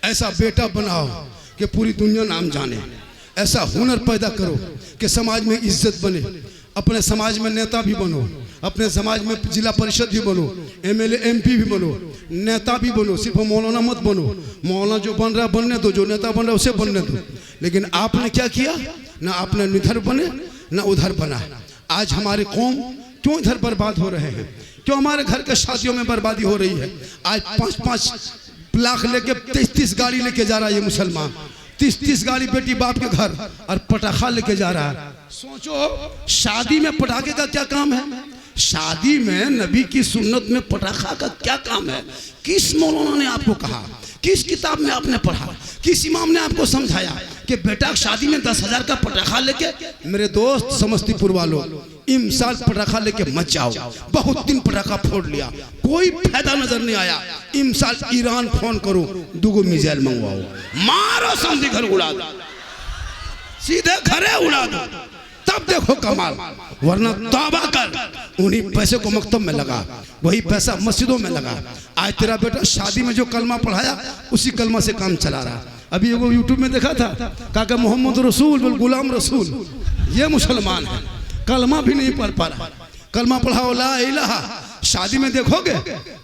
ऐसा बेटा बनाओ कि पूरी दुनिया नाम जाने, ऐसा हुनर पैदा करो कि समाज में इज्जत बने, अपने समाज में नेता भी बनो, अपने समाज में जिला परिषद भी बनो, एमएलए एमपी भी बनो, नेता भी बनो। सिर्फ मौलाना मत बनो, मौलाना जो बन रहा है बनने दो, जो नेता बन रहा है उसे बनने दो। लेकिन आपने क्या किया? ना आपने इधर बने ना उधर बना। आज हमारे कौम क्यों इधर बर्बाद हो रहे हैं? क्यों हमारे घर के शादियों में बर्बादी हो रही है? आज 5-5 लाख लेके 33 गाड़ी लेके जा रहा है ये मुसलमान, 30 गाड़ी बेटी बाप के घर, और पटाखा लेके जा रहा है। सोचो शादी में पटाखे का क्या काम है? शादी में नबी की सुन्नत में पटाखा का क्या काम है? किस मौलाना ने आपको कहा? किस किताब में आपने पढ़ा? किस इमाम ने आपको समझाया कि बेटा शादी में 10,000 का पटाखा लेके? मेरे दोस्त समस्तीपुर वालों, इमसाल पटाखा लेके मत जाओ। बहुत दिन पटाखा फोड़ लिया, कोई फायदा नजर नहीं आया। इमसाल ईरान फोन करो, 2 मिसाइल मंगवाओ, मारो समझी घर उड़ा दो, सीधे घरे उड़ा दो, तब देखो कमाल। वरना तौबा कर, उन्हीं पैसे को मकतब में लगा, वही पैसा मस्जिदों में लगा। आज तेरा बेटा शादी में जो कलमा पढ़ाया उसी कलमा से काम चला रहा। अभी वो यूट्यूब में देखा था, कहा मोहम्मद रसूल गुलाम रसूल, ये मुसलमान है, कलमा भी नहीं पढ़ पा रहा। कलमा पढ़ाओ ला इलाहा। शादी में देखोगे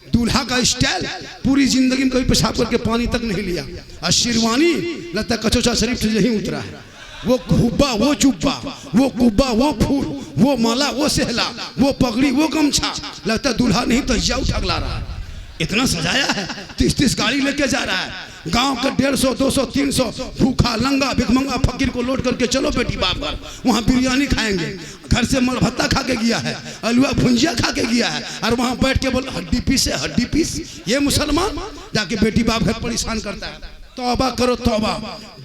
दूल्हा का स्टाइल, पूरी जिंदगी में कभी पेशाब करके पानी तक नहीं लिया, और शेरवानी लगता कचौचा शरीफ से यही उतरा है। वो हुब्बा, वो जुब्बा, वो कुब्बा, वो फूल, वो माला, वो सहला, वो पगड़ी, वो गमछा, लगता दूल्हा नहीं तो जाऊ ठगला रहा है। इतना सजाया है, 30 गाड़ी लेके जा रहा है। गांव का 150, 200, 300 भूखा लंगा भिखमंगा फकीर को लोड करके चलो बेटी बाप घर, वहाँ बिरयानी खाएंगे। घर से मल भत्ता खा के गया है, अलुआ भुंजिया खा के गया है, और वहाँ बैठ के बोल हड्डी पीस है, हड्डी पीस। ये मुसलमान जाके बेटी बाप घर परेशान करता है। तौबा करो तौबा।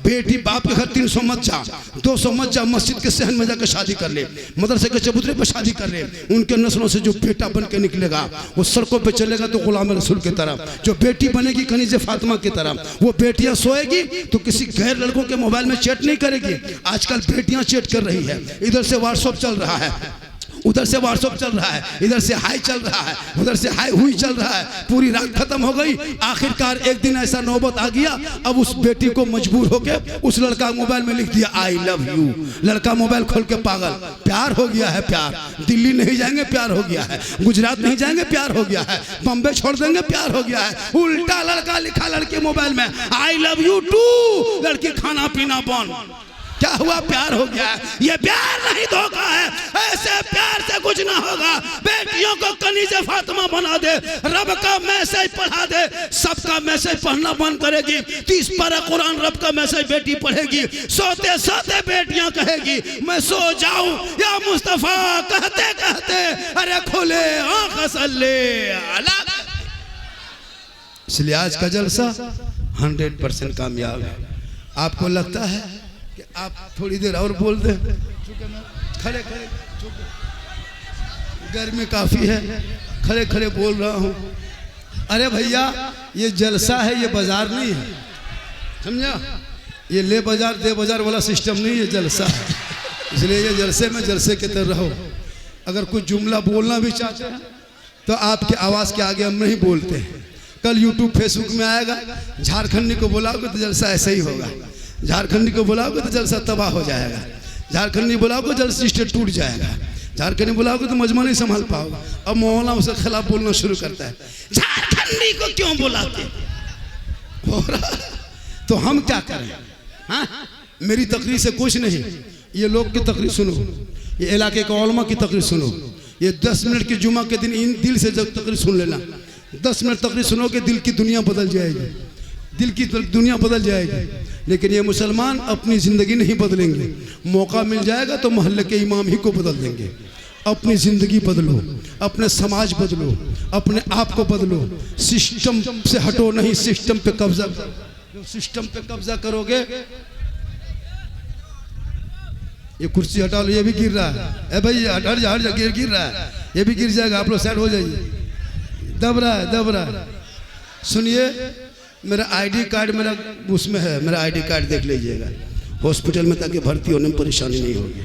बेटी बाप के घर 300 मत जा, 200 मत जा, मस्जिद के सहन में जाकर शादी कर ले, मदरसे के चबूतरे पर शादी कर ले। उनके नस्लों से जो बेटा बन के निकलेगा वो सड़कों पे चलेगा तो गुलाम रसूल की तरह, जो बेटी बनेगी कनीज़े फातिमा की तरह। वो बेटियां सोएगी तो किसी गैर लड़कों के मोबाइल में चैट नहीं करेगी। आजकल बेटियां चैट कर रही है, इधर से व्हाट्सएप चल रहा है, उधर से व्हाट्सएप चल रहा है, इधर से हाई चल रहा है, उधर से हाई हुई चल रहा है। पूरी रात खत्म हो गई। आखिरकार एक दिन ऐसा नौबत आ गया, अब उस बेटी को मजबूर होके उस लड़का मोबाइल में लिख दिया आई लव यू। लड़का मोबाइल खोल के पागल, प्यार हो गया है, प्यार। दिल्ली नहीं जाएंगे प्यार हो गया है, गुजरात नहीं जाएंगे प्यार हो गया है, बम्बे छोड़ देंगे प्यार हो गया है। उल्टा लड़का लिखा लड़के मोबाइल में आई लव यू टू, लड़की खाना पीना बंद। क्या हुआ? प्यार हो गया। ये प्यार नहीं धोखा है, ऐसे प्यार से कुछ ना होगा। बेटियों को कनीज़े फातिमा बना दे, रब का मैसेज पढ़ा दे, सबका मैसेज पढ़ना बंद करेगी। 30 पारा कुरान रब का मैसेज बेटी पढ़ेगी, सोते सोते बेटियां कहेगी मैं सो जाऊं या मुस्तफा, कहते कहते अरे खुले आंख सल्ले अला। इसलिए आज का जलसा 100% कामयाब है। आपको लगता है कि आप थोड़ी देर और बोल दें, खड़े खड़े, गर्मी काफ़ी है, खड़े खड़े बोल रहा हूँ। अरे भैया ये जलसा है, ये बाजार नहीं है, समझा? ये ले बाजार दे बाजार वाला सिस्टम नहीं, ये जलसा है। इसलिए ये जलसे में जलसे के तरह रहो। अगर कुछ जुमला बोलना भी चाहते हैं तो आपके आवाज़ के आगे हम नहीं बोलते हैं। कल यूट्यूब फेसबुक में आएगा, झारखंडी को बुलाओगे तो जलसा ऐसे ही होगा, झारखंडी को बुलाओगे तो जलसा तबाह हो जाएगा, झारखंडी बुलाओगे जलसा स्टेट टूट जाएगा, झारखंडी बुलाओगे तो मजमा नहीं संभाल पाओगे। अब मोहल्ला उसके खिलाफ बोलना शुरू करता है, झारखंडी को क्यों बुलाते हो रहा। तो हम क्या करें? हाँ, मेरी तकरीर से कुछ नहीं, ये लोग की तकरीर सुनो, ये इलाके के उलमा की तकरीर सुनो। ये 10 मिनट की जुमा के दिन इन दिल से जब तकरीर सुन लेना, 10 मिनट तकरीर सुनोगे दिल की दुनिया बदल जाएगी, दिल की दुनिया बदल जाएगी। लेकिन ये मुसलमान अपनी ज़िंदगी नहीं बदलेंगे, मौका मिल जाएगा तो मोहल्ले के इमाम ही को बदल देंगे। अपनी ज़िंदगी बदलो, अपने समाज बदलो, अपने आप को बदलो, सिस्टम से हटो नहीं, सिस्टम पे कब्जा। जो सिस्टम पे कब्जा करोगे, ये कुर्सी हटा लो, ये भी गिर रहा है, भाई हट जा गिर रहा है, ये भी गिर जाएगा, आप लोग साइड हो जाइए, दब रहा है। सुनिए, मेरा आईडी कार्ड मेरा उसमें है, मेरा आईडी कार्ड देख लीजिएगा हॉस्पिटल में, ताकि भर्ती होने में परेशानी नहीं होगी।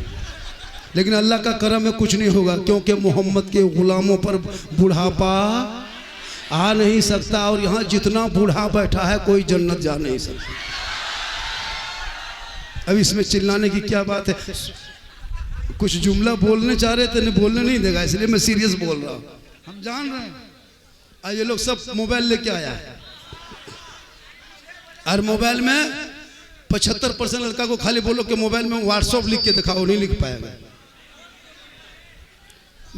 लेकिन अल्लाह का करम में कुछ नहीं होगा, क्योंकि मोहम्मद के गुलामों पर बुढ़ापा आ नहीं सकता, और यहाँ जितना बूढ़ा बैठा है कोई जन्नत जा नहीं सकता। अब इसमें चिल्लाने की क्या बात है? कुछ जुमला बोलने चाह रहे थे, बोलने नहीं देगा, इसलिए मैं सीरियस बोल रहा हूँ। हम जान रहे हैं ये लोग सब मोबाइल लेके आया है, और मोबाइल में 75% लड़का को खाली बोलो कि मोबाइल में व्हाट्सएप लिख के दिखाओ, नहीं लिख पाएगा।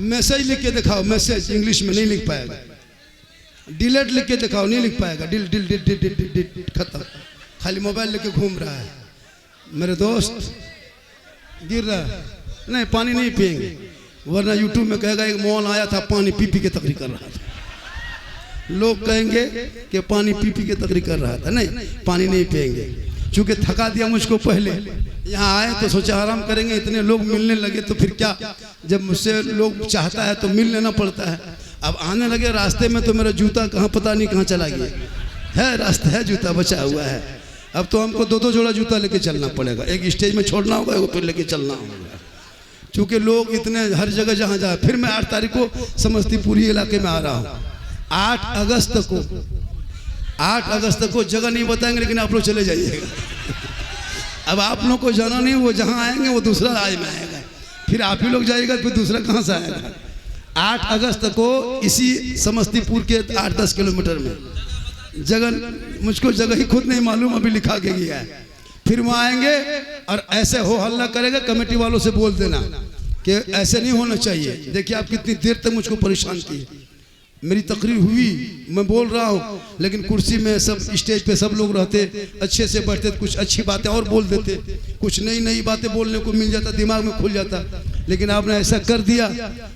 मैसेज लिख के दिखाओ, मैसेज इंग्लिश में नहीं लिख पाएगा। डिलीट लिख के दिखाओ, नहीं लिख पाएगा। डिल डिल डिल डिल डिल डिल डिल खत्म, खाली मोबाइल लेके घूम रहा है। मेरे दोस्त गिर रहा है, नहीं पानी नहीं पिएंगे, वरना यूट्यूब में कहेगा एक मौन आया था पानी पी पी के तकरीर कर रहा था, लोग कहेंगे कि पानी पी पी के तकरीर कर रहा था। नहीं, पानी नहीं पिएंगे, चूँकि थका दिया मुझको। पहले यहाँ आए तो सोचा आराम करेंगे, इतने लोग मिलने लगे तो फिर क्या, जब मुझसे लोग चाहता है तो मिल लेना पड़ता है। अब आने लगे रास्ते में तो मेरा जूता कहाँ पता नहीं कहाँ चला गया है, रास्ता है जूता बचा हुआ है। अब तो हमको 2-2 जोड़ा जूता लेके चलना पड़ेगा, एक स्टेज में छोड़ना होगा, एक फिर लेके चलना होगा, क्योंकि लोग इतने हर जगह जहाँ जाए। फिर मैं 8 तारीख को समस्तीपुरी इलाके में आ रहा हूँ। 8 अगस्त को जगह नहीं बताएंगे, लेकिन आप लोग चले जाइएगा। अब आप लोग को जाना नहीं, वो जहाँ आएंगे वो दूसरा राज्य में आएगा, फिर आप ही लोग जाइएगा, फिर दूसरा कहाँ से आएगा। 8 अगस्त को इसी समस्तीपुर के 8-10 किलोमीटर में जगह, मुझको जगह ही खुद नहीं मालूम, अभी लिखा के गया है। फिर वहाँ आएंगे और ऐसे हो हल्ला करेगा, कमेटी वालों से बोल देना कि ऐसे नहीं होना चाहिए। देखिए आप कितनी देर तक मुझको परेशान किए। मेरी तकरीर हुई, मैं बोल रहा हूँ, लेकिन कुर्सी में सब स्टेज पे सब लोग रहते, अच्छे से बैठते, कुछ अच्छी बातें और बोल देते, कुछ नई नई बातें बोलने को मिल जाता, दिमाग में खुल जाता। लेकिन आपने ऐसा कर दिया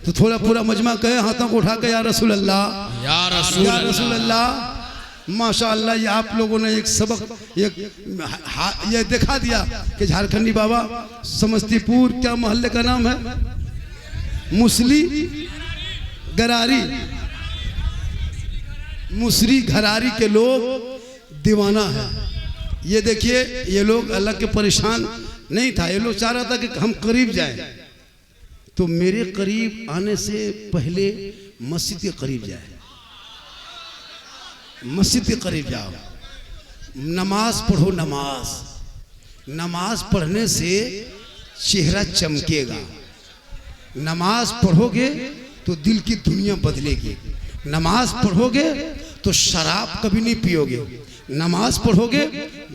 तो थोड़ा पूरा मजमा कहे, हाथों को उठा के या रसूल अल्लाह, या रसूल अल्लाह। माशाअल्लाह, ये आप लोगों ने एक सबक ये दिखा दिया कि झारखंडी बाबा समस्तीपुर, क्या मोहल्ले का नाम है, मुसली गरारी, मुसरी घरारी के लोग दीवाना है। ये देखिए, ये लोग अल्लाह के परेशान नहीं था, ये लोग चाह रहा था कि हम करीब जाए, तो मेरे करीब आने से पहले मस्जिद के करीब जाए, मस्जिद के करीब जाओ, नमाज पढ़ो। नमाज पढ़ने से चेहरा चमकेगा, नमाज पढ़ोगे तो दिल की दुनिया बदलेगी, नमाज पढ़ोगे तो शराब कभी नहीं पियोगे, नमाज पढ़ोगे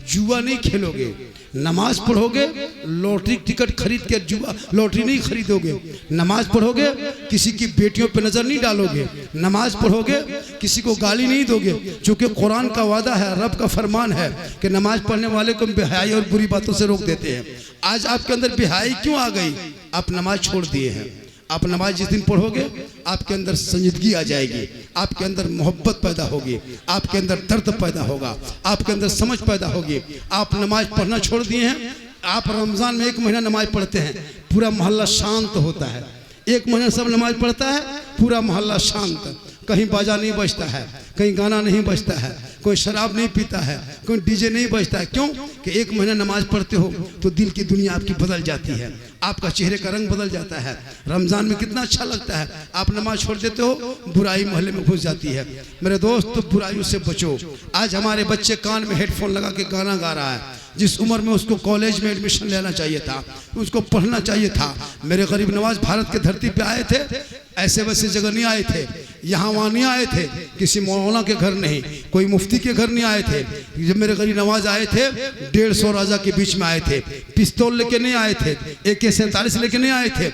जुआ नहीं खेलोगे, नमाज पढ़ोगे लॉटरी टिकट खरीद के जुआ लॉटरी नहीं खरीदोगे, नमाज पढ़ोगे किसी की बेटियों पे नजर नहीं डालोगे, नमाज पढ़ोगे किसी को गाली नहीं दोगे, क्योंकि कुरान का वादा है, रब का फरमान है कि नमाज पढ़ने वाले को बेहयाई और बुरी बातों से रोक देते हैं। आज आपके अंदर बेहयाई क्यों आ गई? आप नमाज छोड़ दिए हैं। आप नमाज जिस दिन पढ़ोगे आपके अंदर संजीदगी आ जाएगी, आपके अंदर मोहब्बत पैदा होगी, आपके अंदर दर्द पैदा होगा, आपके अंदर समझ पैदा होगी। आप नमाज पढ़ना छोड़ दिए हैं, आप रमज़ान में 1 महीना नमाज पढ़ते हैं, पूरा मोहल्ला शांत होता है। 1 महीना सब नमाज पढ़ता है, पूरा मोहल्ला शांत, कहीं बाजा नहीं बजता है, कहीं गाना नहीं बजता है, कोई शराब नहीं पीता है, कोई डीजे नहीं बजता है। क्यों कि 1 महीना नमाज पढ़ते हो तो दिल की दुनिया आपकी बदल जाती है, आपका चेहरे का रंग बदल जाता है। रमज़ान में कितना अच्छा लगता है, आप नमाज छोड़ देते हो, बुराई मोहल्ले में घुस जाती है। मेरे दोस्त, तो बुराइयों से बचो। आज हमारे बच्चे कान में हेडफोन लगा के गाना गा रहा है, जिस उम्र में उसको कॉलेज में एडमिशन लेना चाहिए था, उसको पढ़ना चाहिए था। मेरे गरीब नवाज भारत की धरती पे आए थे, ऐसे वैसे जगह नहीं आए थे, यहाँ वहाँ नहीं आए थे, किसी मौलाना के घर नहीं, कोई मुफ्ती के घर नहीं आए थे। जब मेरे गरीब नवाज आए थे 150 राजा के बीच में आए थे, पिस्तौल लेके नहीं आए थे, AK-47 लेके नहीं आए थे,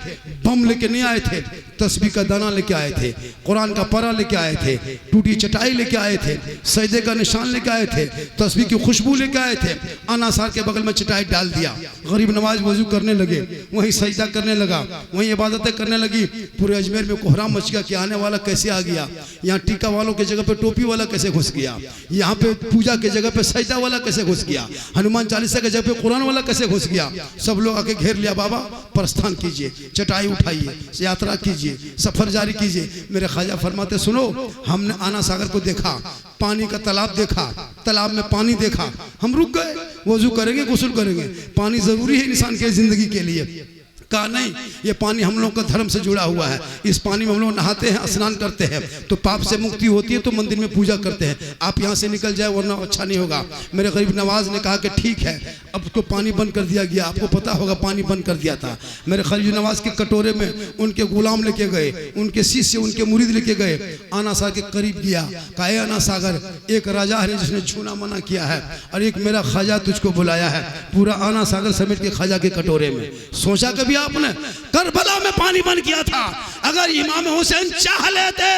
बम लेके नहीं आए थे, तस्बीह का दाना लेके आए थे, कुरान का परा लेके आए थे, टूटी चटाई लेके आए थे, सजदे का निशान लेके आए थे, तस्बीह की खुशबू लेके आए थे। अनासार के बगल में चटाई डाल दिया, गरीब नवाज वजू करने लगे, वहीं सजदा करने लगा, वहीं इबादतें करने लगी। पूरे अजमेर में कोहराम मच गया कि आने वाला कैसे आ गया, यहाँ टीका वालों की जगह पे टोपी वाला कैसे घुस गया, यहाँ पे पूजा की जगह पे सजदा वाला कैसे घुस गया, हनुमान चालीसा की जगह पे कुरान वाला कैसे घुस गया। सब लोग आके घेर लिया, बाबा प्रस्थान कीजिए, चटाई उठाइए, यात्रा कीजिए, सफर जारी कीजिए। मेरे ख्वाजा फरमाते, सुनो, हमने आना सागर को देखा, पानी का तालाब देखा, तालाब में पानी देखा, हम रुक गए, वजू करेंगे, गुस्ल करेंगे, पानी जरूरी है इंसान के जिंदगी के लिए। कहा नहीं, ये पानी हम लोग का धर्म से जुड़ा हुआ है, इस पानी में हम लोग नहाते हैं, स्नान करते हैं, तो पाप से मुक्ति होती है, तो मंदिर में पूजा करते हैं। आप यहाँ से निकल जाए वरना अच्छा नहीं होगा। मेरे गरीब नवाज ने कहा कि ठीक है, अब उसको पानी बंद कर दिया गया, आपको पता होगा पानी बंद कर दिया था। मेरे गरीब नवाज के कटोरे में उनके गुलाम लेके गए, उनके शिष्य, उनके मुरीद लेके गए, आना सागर के करीब गया, कहा आना सागर, एक राजा है जिसने छूना मना किया है, और एक मेरा ख्वाजा तुझको बुलाया है, पूरा आना सागर समेट के ख्वाजा के कटोरे में। सोचा कभी आपने करबला में पानी बंद किया था, अगर इमाम हुसैन चाह लेते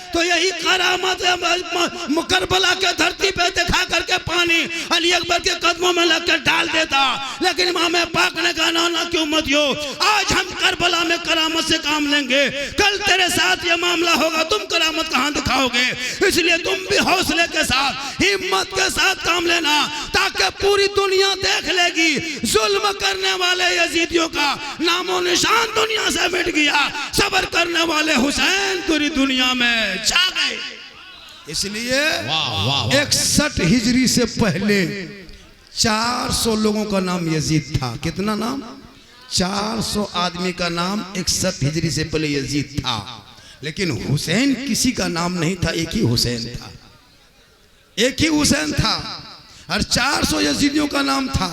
तो यही करामत करबला के धरती पे दिखा करके पानी अली अकबर के कदमों में लगकर डाल देता, लेकिन इमाम पाक ने कहा ना क्यों मत हो, आज हम करबला में करामत से काम लेंगे, कल तेरे साथ ये मामला होगा, तुम करामत कहां दिखाओगे। इसलिए तुम भी हौसले के साथ, हिम्मत के साथ काम लेना, ताकि पूरी दुनिया देख लेगी जुल्म करने वाले यजीदियों का नामो निशान दुनिया से मिट गया, सबर करने वाले हुसैन पूरी दुनिया में छा गए। इसलिए 61 हिजरी से पहले 400 लोगों का नाम यजीद था। कितना नाम? 400 आदमी का नाम 61 हिजरी से पहले यजीद था। लेकिन हुसैन किसी का नाम नहीं था, एक ही हुसैन था, एक ही हुसैन था, और 400 यजीदियों का नाम था।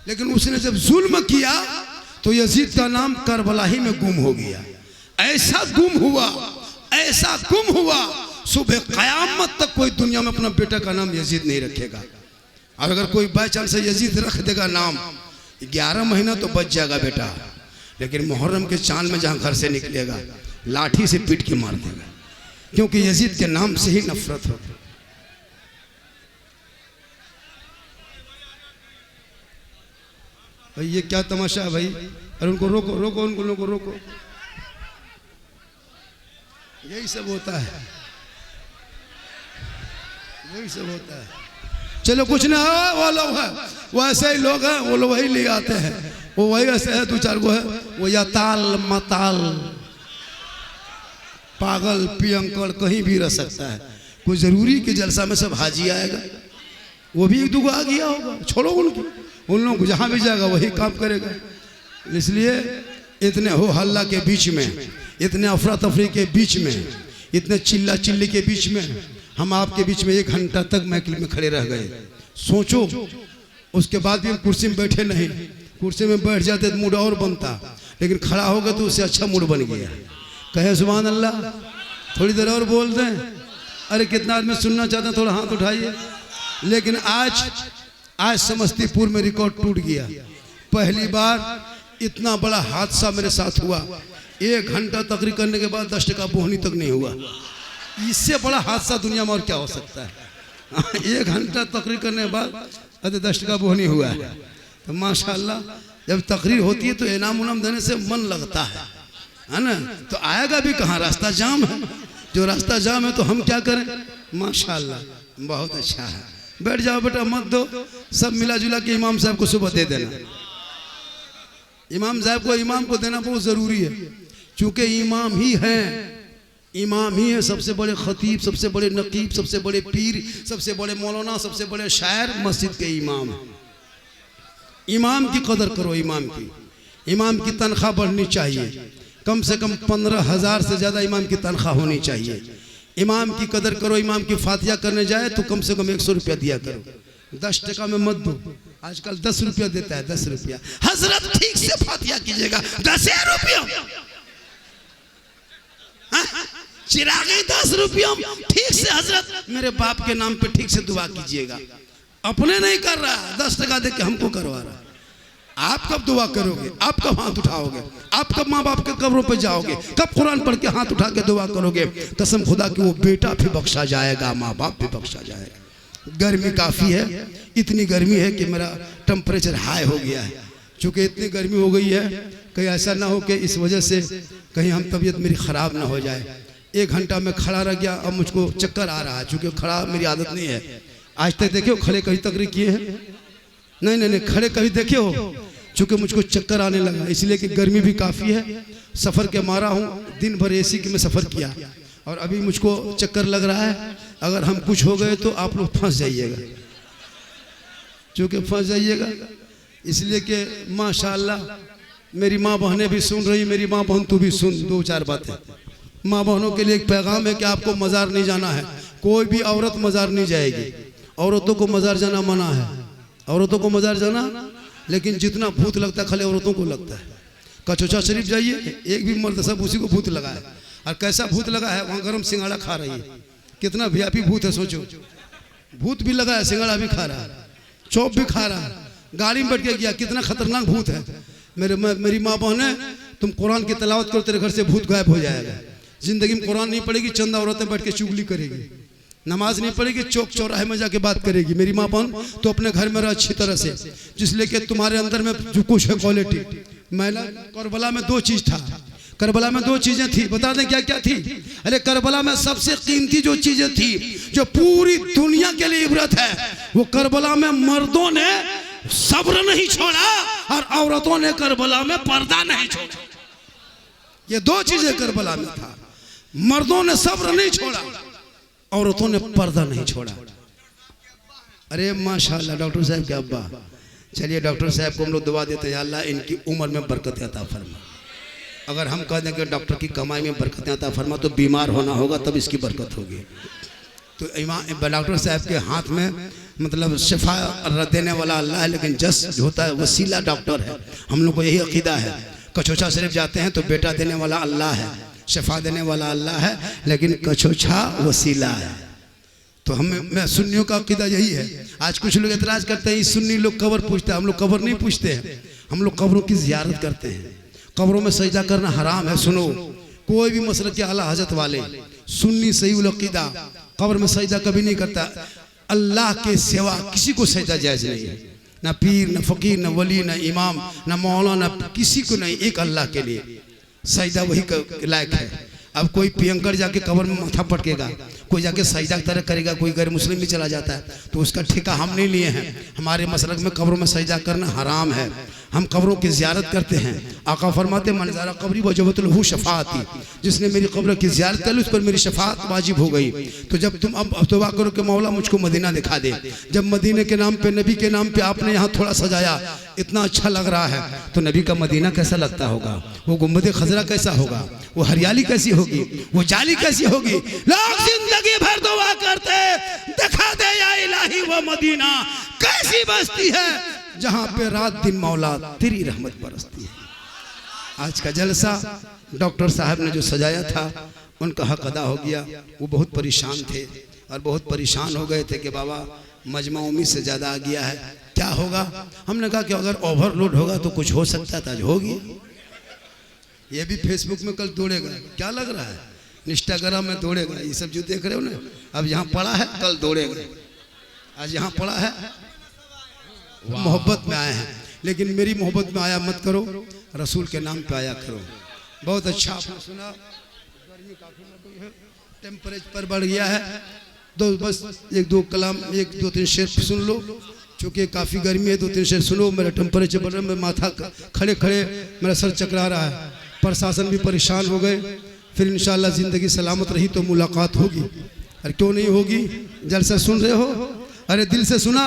लेकिन उसने जब जुल्म किया तो यजीद का नाम करबला ही में गुम हो गया। ऐसा गुम हुआ, ऐसा गुम हुआ, सुबह कयामत तक कोई दुनिया में अपना बेटा का नाम यजीद नहीं रखेगा। और अगर कोई बाई चांस से यजीद रख देगा नाम, 11 महीना तो बच जाएगा बेटा, लेकिन मुहर्रम के चांद में जहां घर से निकलेगा लाठी से पीट के मार देगा, क्योंकि यजीद के नाम से ही नफरत हो। भाई ये क्या तमाशा है भाई, अरे उनको रोको रोको, उनको लोगों को रोको। यही सब होता है, यही सब होता है। चलो कुछ ना हो, वो लोग है, वो ऐसे ही लोग हैं, वो लोग वही ले आते हैं, वो वही ऐसे है, 2-4 गो है, वो या ताल मताल पागल पियंकड़ कहीं भी रह सकता है। कोई जरूरी कि जलसा में सब हाजी आएगा, वो भी 1-2 आ गया होगा, छोड़ो उनको, उन लोगों को जहाँ भी जाएगा वही काम करेगा। इसलिए इतने हो हल्ला के बीच में, इतने अफरा तफरी के बीच में, इतने चिल्ला चिल्ली के बीच में, हम आपके बीच में 1 घंटा तक महफिल में खड़े रह गए। सोचो, उसके बाद भी हम कुर्सी में बैठे नहीं, कुर्सी में बैठ जाते तो मूड और बनता, लेकिन खड़ा हो गए तो उससे अच्छा मूड बन गया। कहे सुभान अल्लाह, थोड़ी देर और बोल दें। अरे कितना आदमी सुनना चाहते हैं, थोड़ा हाथ उठाइए। लेकिन आज समस्तीपुर में रिकॉर्ड टूट गया। पहली बार इतना बड़ा हादसा मेरे साथ हुआ, 1 घंटा तकरीर करने के बाद 10 टका बोहनी तक नहीं हुआ। इससे बड़ा हादसा दुनिया में और क्या हो सकता है। 1 घंटा तकरीर करने के बाद 10 टका बोहनी हुआ है। तो माशाल्लाह, जब तकरीर होती है तो इनाम उनाम देने से मन लगता है ना। तो आएगा भी कहाँ, रास्ता जाम है, जो रास्ता जाम है तो हम क्या करें। माशाल्लाह बहुत अच्छा है। बैठ जाओ बेटा, मत दो, सब मिला जुला के इमाम साहब को सुबह दे देना। इमाम साहब को इमाम को देना बहुत ज़रूरी है, क्योंकि इमाम ही हैं, इमाम ही है सबसे बड़े खतीब, सबसे बड़े नकीब, सबसे बड़े पीर, सबसे बड़े मौलाना, सबसे बड़े शायर मस्जिद के इमाम हैं। इमाम की कदर करो, इमाम की तनख्वाह बढ़नी चाहिए, कम से कम 15,000 से ज़्यादा इमाम की तनख्वाह होनी चाहिए। इमाम की कदर करो, इमाम की फातिहा करने जाए तो कम से कम 100 रुपया दिया करो, 10 टका में मत दो। आजकल 10 रुपया देता है, 10 रुपया। हजरत ठीक से फातिहा कीजिएगा, 10 रुपया। चिरागे 10 रुपया ठीक से, हजरत मेरे बाप के नाम पे ठीक से दुआ कीजिएगा। अपने नहीं कर रहा, 10 टका दे के हमको करवा रहा। आप कब दुआ करोगे? आप कब हाथ उठाओगे? आप कब माँ बाप के कब्रों पे जाओगे? कब कुरान पढ़ के हाथ उठा के दुआ करोगे? कसम खुदा कि वो बेटा भी बख्शा जाएगा, माँ बाप भी बख्शा जाएगा। गर्मी काफ़ी है, इतनी गर्मी है कि मेरा टेम्परेचर हाई हो गया है। चूँकि इतनी गर्मी हो गई है, कहीं ऐसा ना हो कि इस वजह से कहीं हम तबीयत मेरी ख़राब ना हो जाए। 1 घंटा में खड़ा रह गया, अब मुझको चक्कर आ रहा है, चूँकि खड़ा मेरी आदत नहीं है। आज तक देखे हो खड़े कभी तकरीर किए हैं? नहीं, खड़े कभी देखे हो? चूँकि मुझको चक्कर आने लगा, इसलिए कि गर्मी भी काफ़ी है, सफ़र के मारा हूँ, दिन भर एसी में सफ़र किया और अभी मुझको चक्कर लग रहा है। अगर हम कुछ हो गए तो आप लोग फंस जाइएगा, चूँकि फंस जाइएगा, इसलिए कि माशाअल्लाह मेरी माँ बहनें भी सुन रही। मेरी माँ बहन तू भी सुन 2-4 बातें। माँ बहनों के लिए एक पैगाम है कि आपको मज़ार नहीं जाना है, कोई भी औरत मज़ार नहीं जाएगी। औरतों को मज़ार जाना मना है, औरतों को मज़ार जाना, लेकिन जितना भूत लगता है खाली औरतों को लगता है। कचौचा शरीफ जाइए, एक भी मर्द सब उसी को भूत लगा है। और कैसा भूत लगा है? वहाँ गर्म सिंगाड़ा खा रही है, कितना व्यापी भूत है सोचो। भूत भी लगा है, सिंगाड़ा भी खा रहा है, चौप भी खा रहा है, गाड़ी में बैठ के गया, कितना खतरनाक भूत है। मेरी माँ बहन है, तुम कुरान की तलावत करो, तेरे घर से भूत गायब हो जाएगा। जिंदगी में कुरान नहीं पढ़ेगी, चंद औरतें बैठ के चुगली करेगी, नमाज नहीं पढ़ेगी, चौक चौराहे में जाके बात करेगी। मेरी माँ बहन तो अपने घर में रह अच्छी तरह से, जिसलिए कि तुम्हारे अंदर में जो कुछ है क्वालिटी। मैंने करबला में 2 चीज़ था, करबला में 2 चीज़ें थी, बता दें क्या क्या थी? अरे करबला में सबसे कीमती जो चीज़ें थी, जो पूरी दुनिया के लिए इबरत है, वो करबला में मर्दों ने सब्र नहीं छोड़ा और औरतों ने करबला में पर्दा नहीं छोड़ा। ये 2 चीज़ें करबला में था। मर्दों ने सब्र नहीं छोड़ा, औरतों ने पर्दा नहीं छोड़ा। अरे माशाल्लाह डॉक्टर साहब के अब्बा। चलिए डॉक्टर साहब को हम लोग दुआ देते हैं, अल्लाह इनकी उम्र में बरकत अता फरमा। अगर हम कह दें कि डॉक्टर की कमाई में बरकत अता फरमा, तो बीमार होना होगा तब इसकी बरकत होगी। तो इमाम डॉक्टर साहब के हाथ में मतलब शिफा देने वाला अल्लाह है, लेकिन जस जो होता है वसीला डॉक्टर है। हम लोग को यही अकीदा है। कचौचा शरीफ जाते हैं तो बेटा देने वाला अल्लाह है, शिफा देने वाला अल्लाह है, लेकिन कचौचा वसीला है। तो मैं सुन्नियों का अकीदा यही है। आज कुछ लोग एतराज़ करते हैं, सुन्नी लोग कब्र पूछते हैं, हम लोग कब्र नहीं पूछते हैं, हम लोग कब्रों की ज़ियारत करते हैं। कब्रों में सजदा करना हराम है। सुनो, कोई भी मसलक के आला हजरत वाले सुन्नी सही उल अकीदा कब्र में सजदा कभी नहीं करता। अल्लाह के सिवा किसी को सजदा जायज़ नहीं है, ना पीर, ना फ़कीर, ना वली, ना इमाम, ना मौलाना, किसी को नहीं। एक अल्लाह के लिए सजदा वही लायक है। अब कोई पियंकर जाके कब्र में माथा पटकेगा, कोई जाके सजदा की तरह करेगा, कोई गैर मुस्लिम भी चला जाता है, तो उसका ठेका हम नहीं लिए हैं। हमारे मसलक में कब्रों में सजदा करना हराम है। हम कब्रों की ज़ियारत करते हैं। आका फरमाते मनज़ारा कब्री वजबत लहू शफ़ाअती, जिसने मेरी कब्र की ज़ियारत कर ली उस पर मेरी शफ़ाअत वाजिब हो गई। तो जब तुम अब तौबा करो कि मौला मुझको मदीना दिखा दे, जब मदीने के नाम पे, नबी के नाम पे आपने यहाँ थोड़ा सजाया, इतना अच्छा लग रहा है, तो नबी का मदीना कैसा लगता होगा? वो गुम्बद खजरा कैसा होगा? वो हरियाली कैसी होगी? वो जाली कैसी होगी? लोग जिंदगी भर दुआ करते, दिखा दे या इलाही वो मदीना कैसी बस्ती है जहां पे रात दिन मौला तेरी रहमत बरसती है। आज का जलसा डॉक्टर साहब ने जो सजाया था, उनका हक अदा हो गया। वो बहुत परेशान थे और बहुत परेशान हो गए थे कि बाबा मजमा उम्मीद से ज़्यादा आ गया है, क्या होगा? हमने कहा कि अगर ओवरलोड होगा तो कुछ हो सकता था, होगी। ये भी फेसबुक में कल दौड़ेगा, क्या लग रहा है? इंस्टाग्राम में दौड़ेगा। ये सब जो देख रहे हो ना, अब यहाँ पड़ा है कल दौड़ेगा। आज यहाँ पड़ा है, मोहब्बत में आए हैं, लेकिन मेरी मोहब्बत में आया मत करो, रसूल के नाम पे आया करो। बहुत अच्छा आपने सुना। गर्मी काफ़ी लग गई है, टेम्परेचर बढ़ गया है। बस 1-2 कलाम, 1-2-3 शेर सुन लो, चूँकि काफ़ी गर्मी है, 2-3 शेर सुनो। मेरा टेम्परेचर बढ़ रहा है, माथा खड़े खड़े मेरा सर चकरा रहा है। प्रशासन भी परेशान हो गए। फिर इंशाल्लाह ज़िंदगी सलामत रही तो मुलाकात होगी। अरे क्यों नहीं होगी? जलसा सुन रहे हो? अरे दिल से सुना?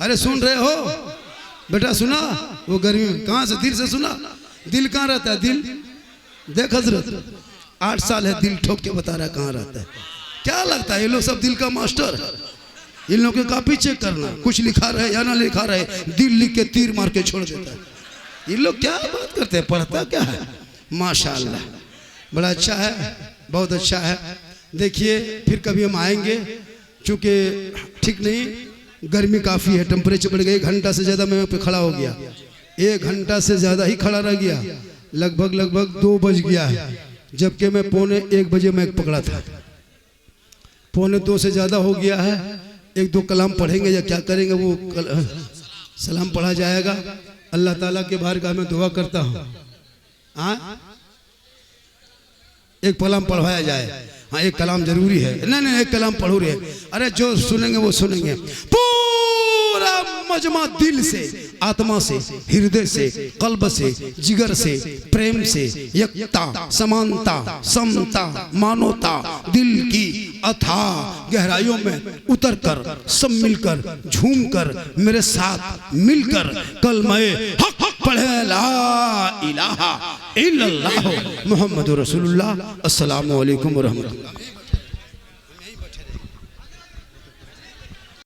अरे सुन रहे हो बेटा? सुना? वो गर्मी में कहाँ से दिल से सुना? दिल कहाँ रहता है? दिल देख हजरत, 8 साल है दिल ठोक के बता रहा है कहाँ रहता है। क्या लगता है ये लोग सब दिल का मास्टर है? इन लोगों के कॉपी चेक करना, कुछ लिखा रहे या ना लिखा रहे, दिल लिख के तीर मार के छोड़ देता है। ये लोग क्या बात करते हैं? पढ़ता क्या है? माशाअल्लाह, बड़ा अच्छा है, बहुत अच्छा है। देखिए फिर कभी हम आएंगे, चूँकि ठीक नहीं, गर्मी काफ़ी है, टेम्परेचर बढ़ गया। 1 घंटा से ज़्यादा मैं पे खड़ा हो गया, 1 घंटा से ज़्यादा ही खड़ा रह गया। लगभग 2 बज गया है, जबकि मैं 1:45 बजे मैं पकड़ा था। 1:45 से ज़्यादा हो गया है। 1-2 कलाम पढ़ेंगे या क्या करेंगे, वो सलाम पढ़ा जाएगा। अल्लाह ताला के बारगाह में दुआ करता हूँ, हाँ, एक कलाम पढ़वाया जाए। हाँ, एक कलाम जरूरी है। नहीं, एक कलाम पढ़ो रे। अरे जो सुनेंगे वो सुनेंगे, पूरा मजमा दिल से, आत्मा से, हृदय से, कल्ब से, जिगर से, प्रेम से, एकता, समानता, समता, मानवता, दिल की अथाह गहराइयों में उतरकर सब मिलकर झूमकर मेरे साथ मिलकर कलमे हक पढ़े, ला इलाहा इल्लल्लाह मुहम्मदुर रसूलुल्लाह। अस्सलामु अलैकुम व रहमतुल्लाह।